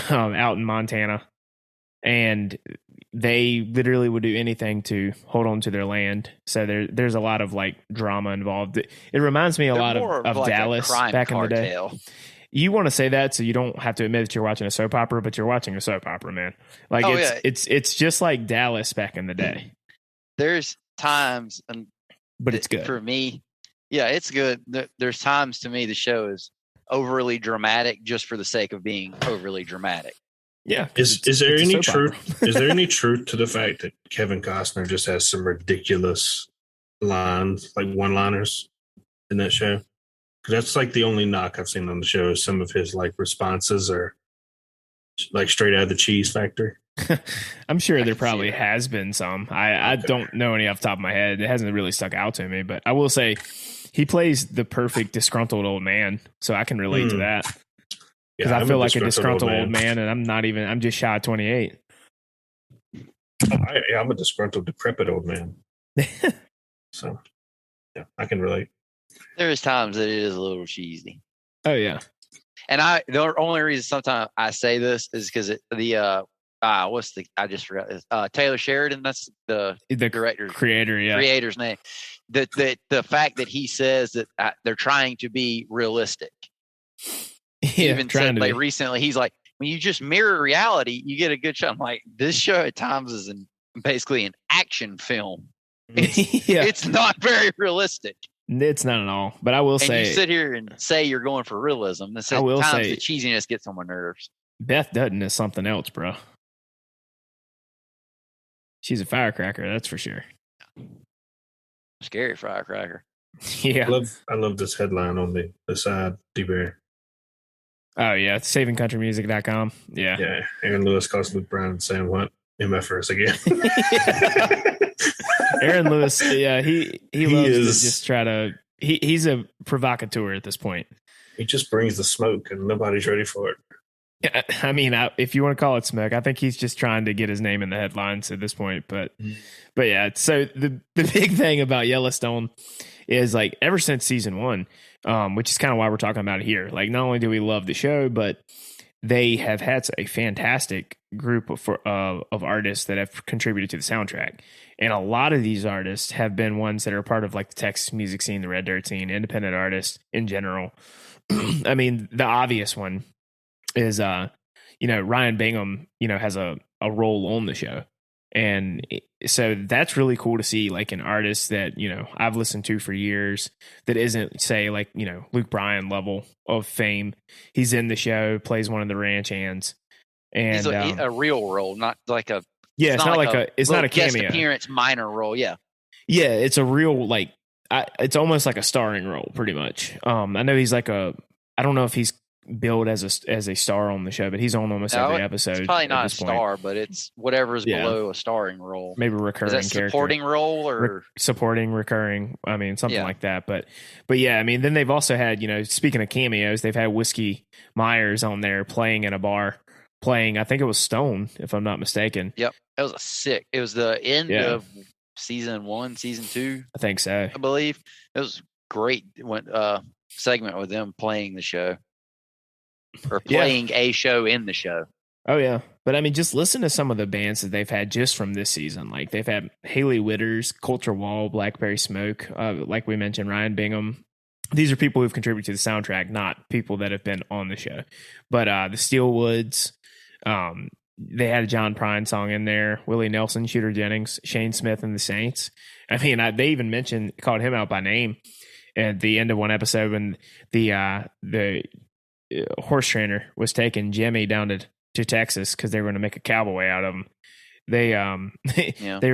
out in Montana, and they literally would do anything to hold on to their land. So there's a lot of like drama involved. It reminds me a lot of like Dallas back in the day. You want to say that so you don't have to admit that you're watching a soap opera, but you're watching a soap opera, man. Like it's just like Dallas back in the day. There's times, but it's good for me. Yeah, it's good. There's times to me the show is overly dramatic just for the sake of being overly dramatic. Yeah. Is there any truth? Is there any truth to the fact that Kevin Costner just has some ridiculous lines, like one-liners, in that show? Because that's like the only knock I've seen on the show. Is some of his like responses are like straight out of the cheese factory. I'm sure there probably has been some. I don't know any off the top of my head. It hasn't really stuck out to me, but I will say he plays the perfect disgruntled old man, so I can relate to that. Because I feel like a disgruntled old man, and I'm just shy of 28. I'm a disgruntled, decrepit old man. So, yeah, I can relate. There's times that it is a little cheesy. Oh, yeah. And the only reason sometimes I say this is because I just forgot. Taylor Sheridan, that's the director, creator's name. The fact that he says that they're trying to be realistic. He even said like recently, he's like, when you just mirror reality, you get a good shot. I'm like, this show at times is basically an action film. It's not very realistic. It's not at all. But I will say, you sit here and say you're going for realism. I will say the cheesiness gets on my nerves. Beth Dutton is something else, bro. She's a firecracker, that's for sure. Scary firecracker. Yeah. I love this headline on the side, D-Bear. Oh, yeah. SavingCountryMusic.com. Yeah. Yeah. Aaron Lewis calls Luke Brown and saying, what? MFers again. Aaron Lewis, yeah, he loves to just try to... He's a provocateur at this point. He just brings the smoke and nobody's ready for it. I mean, if you want to call it smoke, I think he's just trying to get his name in the headlines at this point. But yeah, so the big thing about Yellowstone is like ever since season 1, which is kind of why we're talking about it here. Like, not only do we love the show, but they have had a fantastic group of artists that have contributed to the soundtrack. And a lot of these artists have been ones that are part of like the Texas music scene, the Red Dirt scene, independent artists in general. I mean, the obvious one is Ryan Bingham, has a role on the show. And so that's really cool to see, like an artist that, I've listened to for years that isn't, say, like, Luke Bryan level of fame. He's in the show, plays one of the ranch hands. And he's a real role, not like a it's not like it's not a guest cameo appearance, minor role. Yeah, it's a real it's almost like a starring role, pretty much. I know he's like I don't know if he's billed as a star on the show, but he's on almost every episode. It's probably not a star, but it's whatever's below a starring role. Maybe recurring character. Is that supporting role or supporting, recurring? I mean, something like that. But yeah, I mean, then they've also had, speaking of cameos, they've had Whiskey Myers on there playing in a bar, I think it was Stone, if I'm not mistaken. Yep, it was the end of season 1, season 2. I think so. I believe it was great. Segment with them playing the show. Or playing a show in the show. Oh, yeah. But I mean, just listen to some of the bands that they've had just from this season. Like they've had Haley Witters, Culture Wall, Blackberry Smoke, like we mentioned, Ryan Bingham. These are people who've contributed to the soundtrack, not people that have been on the show. But the Steelwoods, they had a John Prine song in there, Willie Nelson, Shooter Jennings, Shane Smith, and the Saints. I mean, they even called him out by name at the end of one episode when the horse trainer was taking Jimmy down to Texas because they were going to make a cowboy out of him. They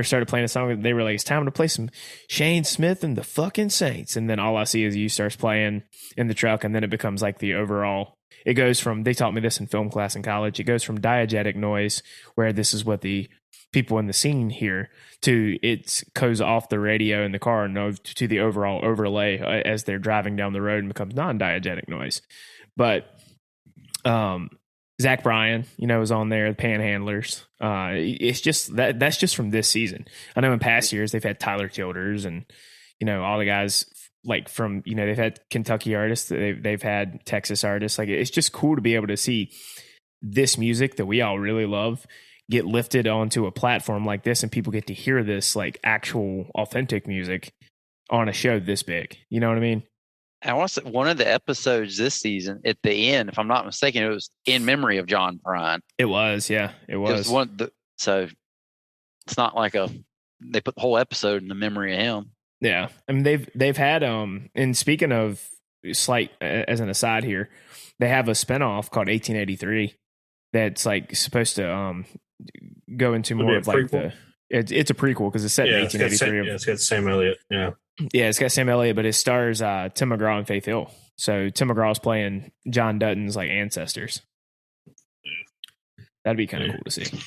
started playing a song. They were like, it's time to play some Shane Smith and the fucking Saints. And then all I see is you starts playing in the truck. And then it becomes like the overall, it goes from, they taught me this in film class in college. It goes from diegetic noise, where this is what the people in the scene hear, to it goes off the radio in the car and to the overall overlay as they're driving down the road and becomes non-diegetic noise. But Zach Bryan, was on there, the Panhandlers. It's just that's just from this season. I know in past years they've had Tyler Childers and, all the guys like from, they've had Kentucky artists, they've had Texas artists. Like, it's just cool to be able to see this music that we all really love get lifted onto a platform like this, and people get to hear this like actual authentic music on a show this big. You know what I mean? I want to say one of the episodes this season at the end, if I'm not mistaken, it was in memory of John Prine. It was, yeah, it was. So it's not like they put the whole episode in the memory of him. Yeah, I mean they've had and speaking of slight as an aside here, they have a spinoff called 1883 that's like supposed to go into more of like it's a prequel because it's set in 1883. It's got Sam Elliott. Yeah, it's got Sam Elliott, but it stars Tim McGraw and Faith Hill. So Tim McGraw's playing John Dutton's like ancestors. That'd be kind of cool to see.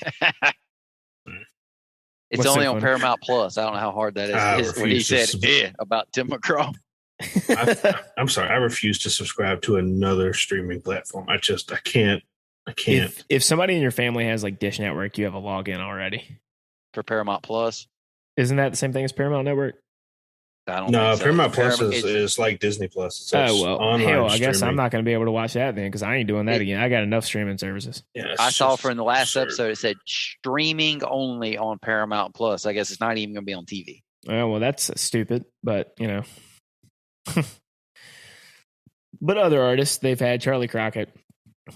It's only on Paramount Plus. I don't know how hard that is. When he said about Tim McGraw. I'm sorry. I refuse to subscribe to another streaming platform. I can't. If somebody in your family has like Dish Network, you have a login already. For Paramount Plus? Isn't that the same thing as Paramount Network? I don't know. Paramount Plus is like Disney Plus. Hell, I guess I'm not going to be able to watch that then because I ain't doing that again. I got enough streaming services. Yeah, I saw in the last episode, it said streaming only on Paramount Plus. I guess it's not even going to be on TV. Oh, well, that's stupid, but But other artists, they've had Charlie Crockett,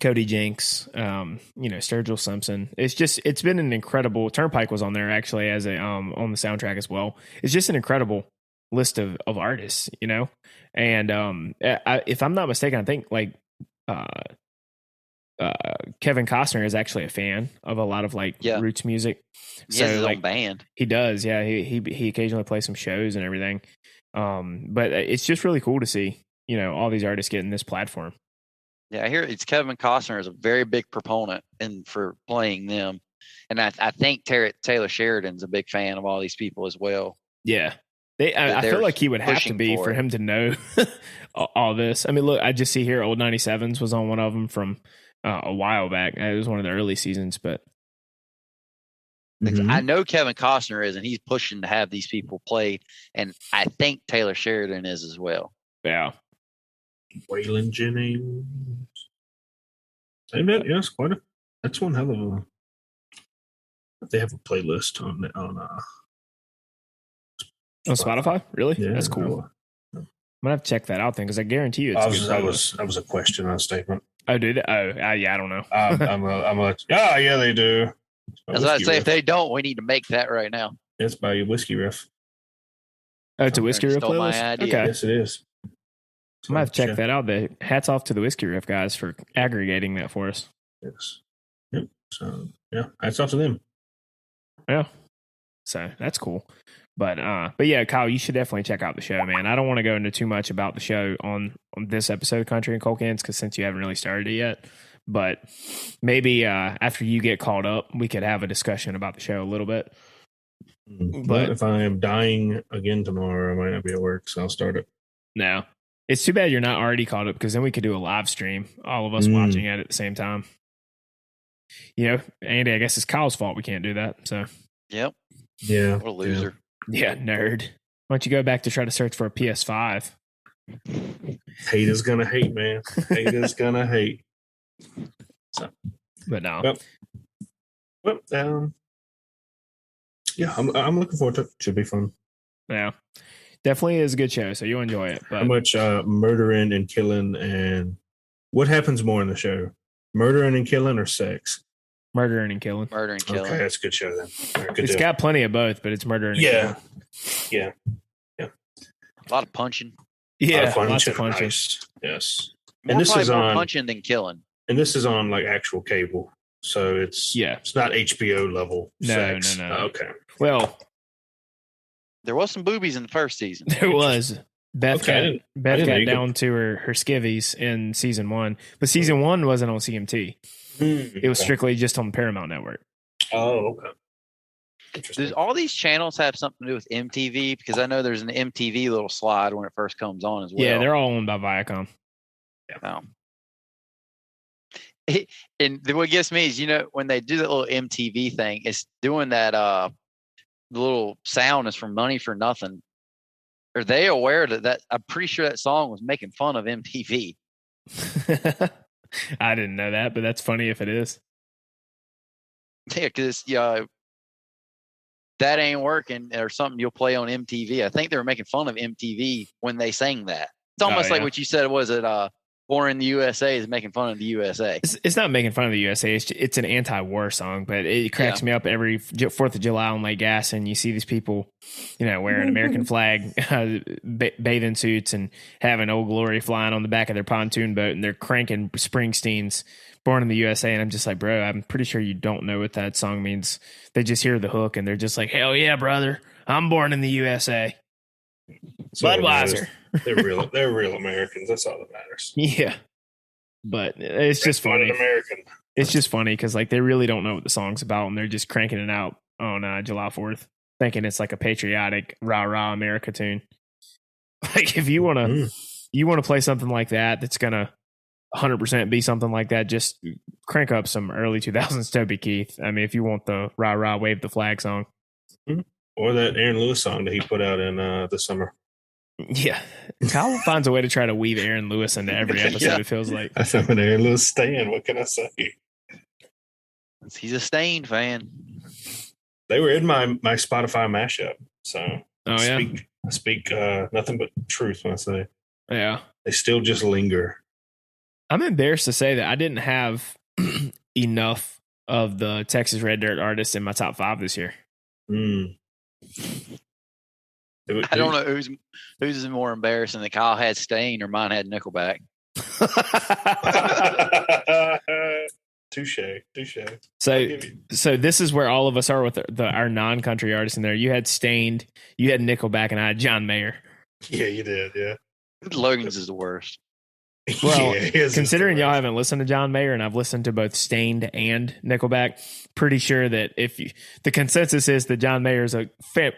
Cody Jinks, Sturgill Simpson. It's been an incredible. Turnpike was on there actually as a on the soundtrack as well. It's just an incredible list of artists, and if I'm not mistaken, I think like Kevin Costner is actually a fan of a lot of like roots music. He has his own band. He does, yeah. He occasionally plays some shows and everything. But it's just really cool to see all these artists getting this platform. Yeah, I hear it's Kevin Costner is a very big proponent for playing them, and I think Taylor Sheridan's a big fan of all these people as well. Yeah. I feel like he would have to be for him to know all this. I mean, look, I just see here Old 97s was on one of them from a while back. It was one of the early seasons, but I know Kevin Costner is, and he's pushing to have these people played, and I think Taylor Sheridan is as well. yeah. Waylon Jennings. Yes, that's one hell of a. They have a playlist on Spotify. Really? Yeah, That's cool. I'm gonna have to check that out then, because I guarantee you, that was a question, not a statement. Oh, did it? Oh, yeah, I don't know. Yeah, they do. As I say, if they don't, we need to make that right now. It's by your whiskey riff. Oh, it's a whiskey riff Stole my playlist. idea. Okay, Yes, it is. I'm gonna have to check that out. Hats off to the whiskey riff guys for aggregating that for us. Yes. Yep. So yeah, hats off to them. Yeah. So that's cool. But yeah, Kyle, you should definitely check out the show, man. I don't want to go into too much about the show on this episode of Country and Cold Cans, because since you haven't really started it yet. But maybe after you get called up, we could have a discussion about the show a little bit. But if I am dying again tomorrow, I might not be at work, so I'll start it. No. It's too bad you're not already caught up, because then we could do a live stream, all of us watching it at the same time. You know, Andy, I guess it's Kyle's fault we can't do that. So, yep. Yeah. What a loser. Yeah, nerd. Why don't you go back to try to search for a PS5? Haters gonna hate, man. Haters gonna hate. So, but no. Yeah, I'm looking forward to it. Should be fun. Yeah, definitely is a good show, so you'll enjoy it. But how much murdering and killing, and what happens more in the show? Murdering and killing or sex? Murdering and killing. Murder and killing. Okay, that's a good show then. Right, good it's got plenty of both, but it's murdering and killing. Yeah. A lot of punching. Yeah, lots of punching. Nice. Yes. More, and this is more punching than killing. And this is on like actual cable. So it's not HBO level. No. Okay. Well, there was some boobies in the first season. There was. Beth got down to her skivvies in season 1, but season 1 wasn't on CMT. It was strictly just on the Paramount Network. Oh, okay. Does all these channels have something to do with MTV? Because I know there's an MTV little slide when it first comes on as well. Yeah, they're all owned by Viacom. Yeah. And what gets me is, when they do that little MTV thing, it's doing that the little sound is from Money for Nothing. Are they aware that I'm pretty sure that song was making fun of MTV? I didn't know that, but that's funny if it is. Yeah, because that ain't working or something you'll play on MTV. I think they were making fun of MTV when they sang that. It's almost like what you said. Was it Born in the USA is making fun of the USA? It's not making fun of the USA. It's an anti-war song, but it cracks me up every 4th of July on Lake Gas, and you see these people, wearing American flag bathing suits and having Old Glory flying on the back of their pontoon boat, and they're cranking Springsteen's Born in the USA, and I'm just like, bro, I'm pretty sure you don't know what that song means. They just hear the hook, and they're just like, hell yeah, brother, I'm born in the USA. Budweiser. They're real Americans. That's all that matters. Yeah, but it's just funny. American. It's just funny because they really don't know what the song's about, and they're just cranking it out on July 4th, thinking it's like a patriotic rah rah America tune. Like if you want to play something like that's gonna 100% be something like that, just crank up some early 2000s Toby Keith. I mean, if you want the rah rah wave the flag song, or that Aaron Lewis song that he put out in the summer. Yeah, Kyle finds a way to try to weave Aaron Lewis into every episode. It feels like I'm an Aaron Lewis stan. What can I say? He's a Stain fan. They were in my Spotify mashup, so I speak nothing but truth when I say. Yeah, they still just linger. I'm embarrassed to say that I didn't have enough of the Texas Red Dirt artists in my top 5 this year. I don't know who's more embarrassing, that Kyle had Stain or mine had Nickelback. Touche. So this is where all of us are with our non-country artists in there. You had Stained, you had Nickelback, and I had John Mayer. Yeah, you did. Yeah, Logan's is the worst. Well, considering y'all haven't listened to John Mayer, and I've listened to both Stained and Nickelback, pretty sure that the consensus is that John Mayer is a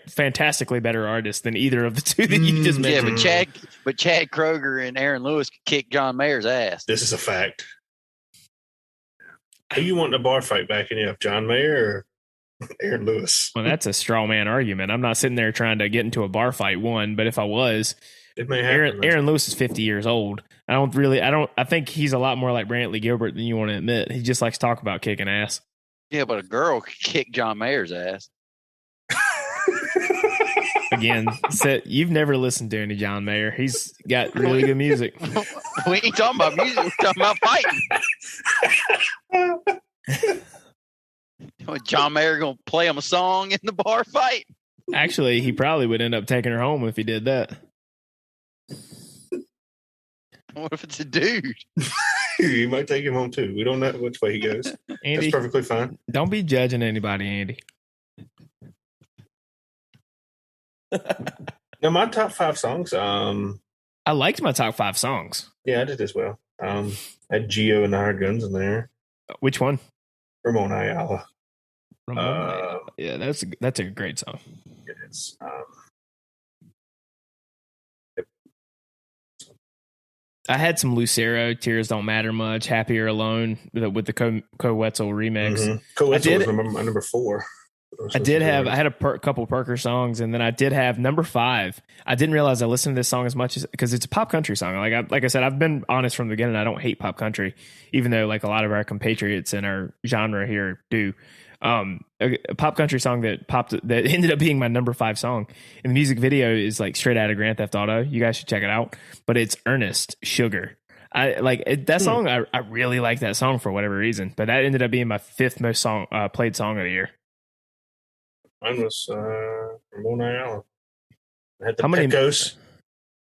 fantastically better artist than either of the two that you just mentioned. Yeah, but Chad Kroeger and Aaron Lewis could kick John Mayer's ass. This is a fact. Who you want in a bar fight backing you up, John Mayer or Aaron Lewis? Well, that's a straw man argument. I'm not sitting there trying to get into a bar fight, but if I was, it may happen. Aaron Lewis is 50 years old. I think he's a lot more like Brantley Gilbert than you want to admit. He just likes to talk about kicking ass. Yeah, but a girl could kick John Mayer's ass. Again, you've never listened to any John Mayer. He's got really good music. We ain't talking about music. We're talking about fighting. John Mayer going to play him a song in the bar fight? Actually, he probably would end up taking her home if he did that. What if it's a dude? You might take him home too. We don't know which way he goes. Andy, that's perfectly fine. Don't be judging anybody, Andy. Now, my top 5 songs. I liked my top 5 songs. Yeah, I did as well. I had Geo and the Hired Guns in there. Which one? Ramon Ayala. Yeah, that's a great song. It is. I had some Lucero, Tears Don't Matter Much, Happier Alone with the Co-Wetzel remix. Mm-hmm. Co-Wetzel was my number 4. I had a couple Parker songs, and then I did have number 5. I didn't realize I listened to this song as much because it's a pop country song. Like I said, I've been honest from the beginning. I don't hate pop country, even though like a lot of our compatriots in our genre here do. A pop country song that ended up being my number 5 song, and the music video is like straight out of Grand Theft Auto. You guys should check it out. But it's Ernest Sugar. I like that song. I really like that song for whatever reason. But that ended up being my 5th most played song of the year. Mine was Ramon Ayala. I had the Pecos.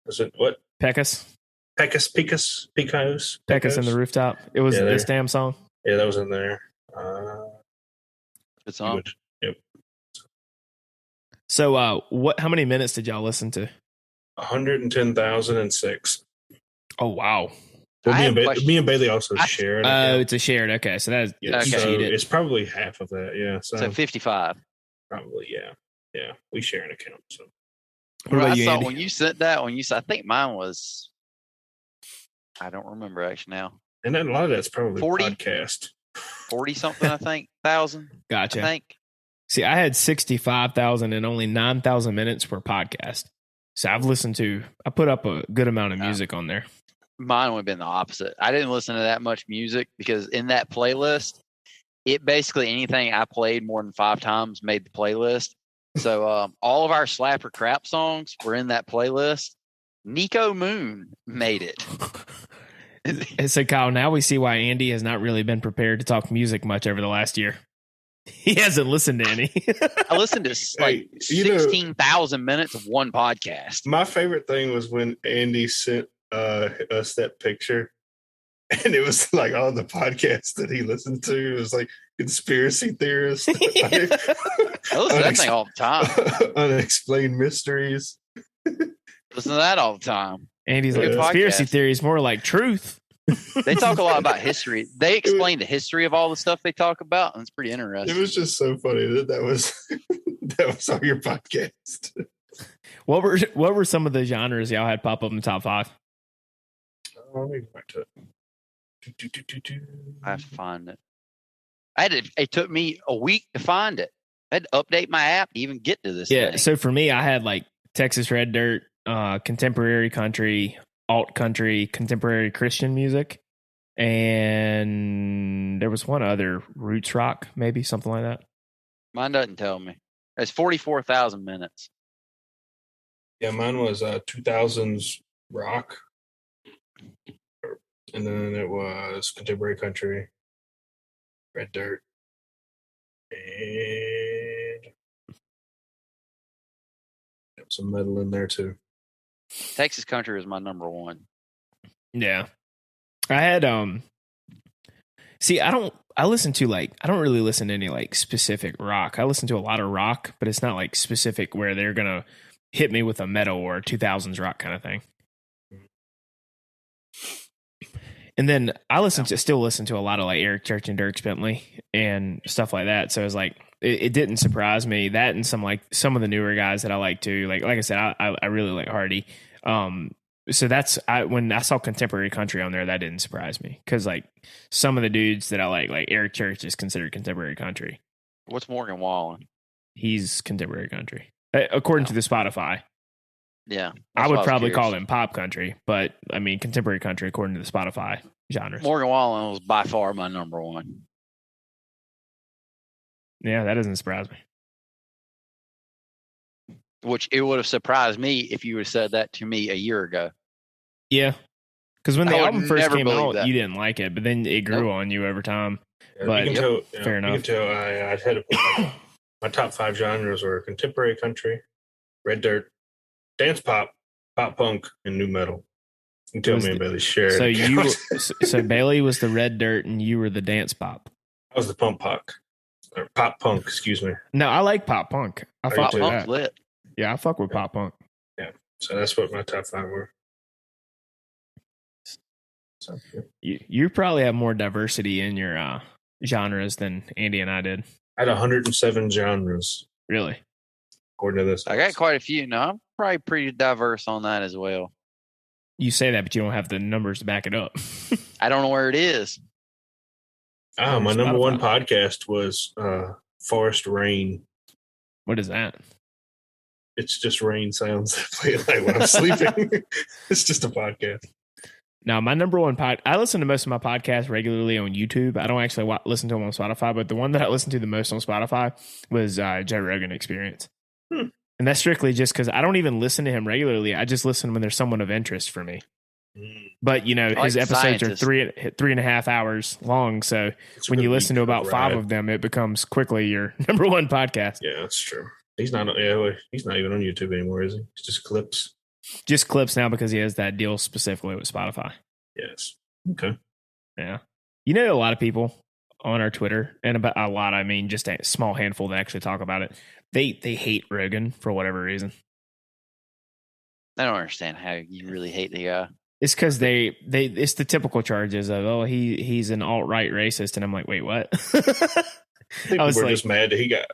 Was it what? Pecos in the Rooftop. It was this damn song. Yeah, that was in there. Good song. Yep. So, how many minutes did y'all listen to? 110,006. Oh wow! Well, me and Bailey also shared. Oh, it's a shared. Okay, so that's so it's probably half of that. Yeah, so 55. Probably, yeah. We share an account. So, what about you, Andy? When you sent that, I think mine was. I don't remember actually now. And then a lot of that's probably 40? podcast. 40 something, I think, 1,000. Gotcha. I think. See, I had 65,000 and only 9,000 minutes per podcast. So I put up a good amount of music on there. Mine would have been the opposite. I didn't listen to that much music because in that playlist, it basically anything I played more than 5 times made the playlist. So all of our slapper crap songs were in that playlist. Nico Moon made it. So Kyle, now we see why Andy has not really been prepared to talk music much over the last year. He hasn't listened to any. I listened to 16,000 minutes of one podcast. My favorite thing was when Andy sent us that picture, and it was like all the podcasts that he listened to. It was like conspiracy theorists. I listen to that thing all the time. Unexplained mysteries. Listen to that all the time. Andy's like, conspiracy theories more like truth. They talk a lot about history. They explain the history of all the stuff they talk about, and it's pretty interesting. It was just so funny that was on your podcast. What were some of the genres y'all had pop up in the top 5? Let me go back to it. I have to find it. It took me a week to find it. I had to update my app to even get to this. Yeah, thing. so for me, I had like Texas Red Dirt, contemporary country, alt country, contemporary Christian music, and there was one other, roots rock, maybe something like that. Mine doesn't tell me. It's 44,000 minutes. Yeah, mine was 2000s rock, and then it was contemporary country, Red Dirt, and some metal in there too. Texas country was my number 1. Yeah. I had I don't really listen to any like specific rock. I listen to a lot of rock, but it's not like specific where they're gonna hit me with a metal or 2000s rock kind of thing. And then I still listen to a lot of like Eric Church and Dierks Bentley and stuff like that. So it's like it didn't surprise me, that and some of the newer guys that I like too. Like I said, I really like Hardy. that's when I saw contemporary country on there, that didn't surprise me because like some of the dudes that I like Eric Church is considered contemporary country. What's Morgan Wallen? He's contemporary country according to the Spotify. Yeah, I would probably call him pop country, but I mean contemporary country according to the Spotify genres. Morgan Wallen was by far my number one. Yeah, that doesn't surprise me. Which it would have surprised me if you would have said that to me a year ago. Yeah, because when the album first came out, that. you didn't like it, but then it grew on you over time. Yeah, but you can tell, fair enough. You can tell I had to put my top 5 genres were contemporary country, red dirt, dance pop, pop punk, and new metal. You can tell me and Bailey share. So Bailey was the red dirt and you were the dance pop. I was the pop punk, excuse me. No, I like pop punk. I fuck with that. Lit. Yeah, I fuck with pop punk. Yeah, so that's what my top 5 were. So, yeah. You probably have more diversity in your genres than Andy and I did. I had 107 genres. Really? According to this. I got quite a few. No, I'm probably pretty diverse on that as well. You say that, but you don't have the numbers to back it up. I don't know where it is. My number one podcast was Forest Rain. What is that? It's just rain sounds that play at night when I'm sleeping. It's just a podcast. Now, my number one I listen to most of my podcasts regularly on YouTube. I don't actually listen to them on Spotify, but the one that I listen to the most on Spotify was Joe Rogan Experience. And that's strictly just because I don't even listen to him regularly. I just listen when there's someone of interest for me. But, you know, his episodes are 3.5 hours long. So when you listen to about 5 of them, it becomes quickly your number one podcast. Yeah, that's true. He's not even on YouTube anymore, is he? It's just clips. Just clips now because he has that deal specifically with Spotify. Yes. Okay. Yeah. You know, a lot of people on our Twitter, and about a lot, I mean, just a small handful that actually talk about it. They hate Rogan for whatever reason. I don't understand how you really hate the guy. It's because it's the typical charges of, he's an alt-right racist. And I'm like, wait, what? I was just mad that he got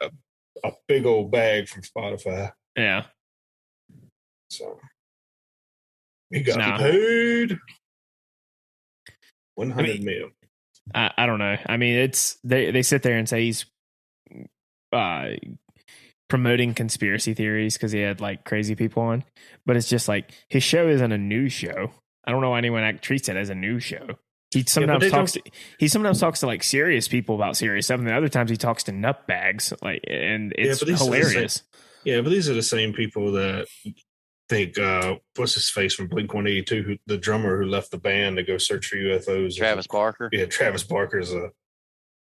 a big old bag from Spotify. Yeah. So he got paid 100 mil. I don't know. I mean, they sit there and say he's promoting conspiracy theories because he had like crazy people on, but it's just like his show isn't a news show. I don't know why anyone treats it as a news show. He sometimes talks to like serious people about serious stuff, and then other times he talks to nutbags, like, and it's hilarious. But these are the same people that think what's his face from Blink-182, the drummer who left the band to go search for UFOs. Travis Barker. Yeah, Travis Barker's a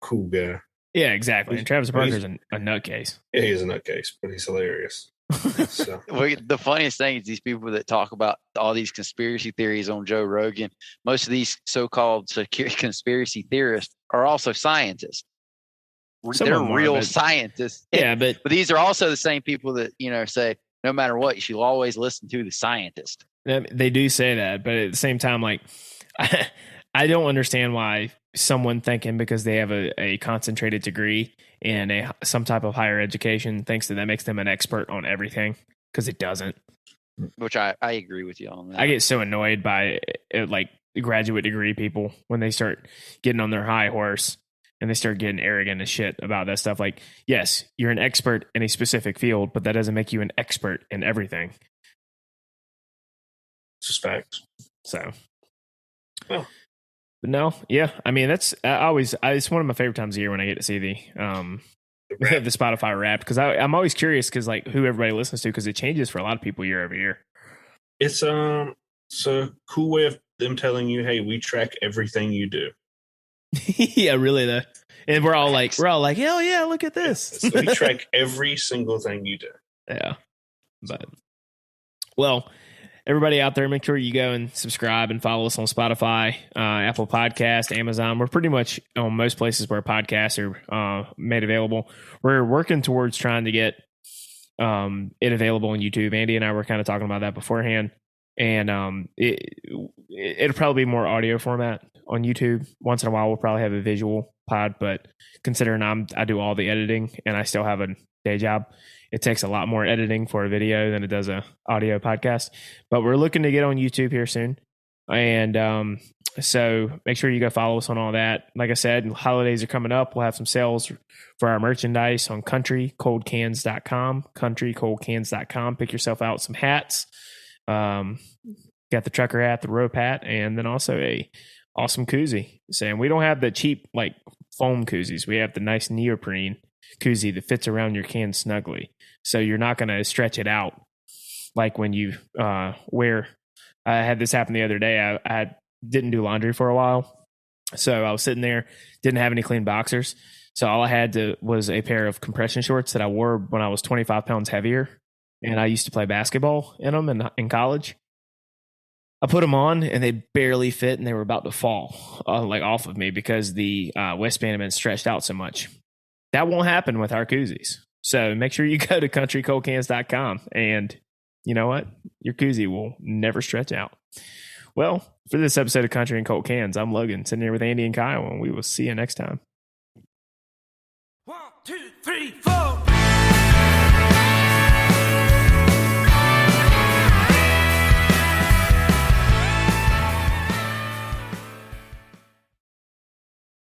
cool guy. Yeah, exactly. And Travis Barker's a nutcase. Yeah, he's a nutcase, but he's hilarious. So. Well, the funniest thing is these people that talk about all these conspiracy theories on Joe Rogan, most of these so-called conspiracy theorists are also scientists. They're real scientists. Yeah, but these are also the same people that, say, no matter what, you should always listen to the scientist. They do say that, but at the same time, like, I don't understand why someone thinking because they have a concentrated degree and some type of higher education thinks that makes them an expert on everything, because it doesn't. Which I agree with you on that. I get so annoyed by like graduate degree people when they start getting on their high horse and they start getting arrogant as shit about that stuff. Like, yes, you're an expert in a specific field, but that doesn't make you an expert in everything. It's just facts. So, well. But no, yeah. I mean, it's one of my favorite times of year when I get to see the Spotify Wrapped, because I'm always curious because like who everybody listens to, because it changes for a lot of people year over year. It's a cool way of them telling you, hey, we track everything you do. Yeah, really though. And we're all like, hell yeah, look at this. So we track every single thing you do. Yeah. But well, everybody out there, make sure you go and subscribe and follow us on Spotify, Apple Podcast, Amazon. We're pretty much on most places where podcasts are made available. We're working towards trying to get it available on YouTube. Andy and I were kind of talking about that beforehand. And it'll probably be more audio format on YouTube. Once in a while, we'll probably have a visual pod. But considering I do all the editing and I still have a day job. It takes a lot more editing for a video than it does a audio podcast. But we're looking to get on YouTube here soon. And so make sure you go follow us on all that. Like I said, holidays are coming up. We'll have some sales for our merchandise on countrycoldcans.com, countrycoldcans.com. Pick yourself out some hats. Got the trucker hat, the rope hat, and then also a awesome koozie. Saying we don't have the cheap like foam koozies. We have the nice neoprene koozie that fits around your can snugly. So you're not going to stretch it out like when you wear. I had this happen the other day. I didn't do laundry for a while. So I was sitting there, didn't have any clean boxers. So all I had was a pair of compression shorts that I wore when I was 25 pounds heavier. And I used to play basketball in them in college. I put them on and they barely fit and they were about to fall like off of me because the waistband had been stretched out so much. That won't happen with our koozies. So make sure you go to countrycoldcans.com and you know what? Your koozie will never stretch out. Well, for this episode of Country and Cold Cans, I'm Logan, sitting here with Andy and Kyle, and we will see you next time. 1, 2, 3, 4.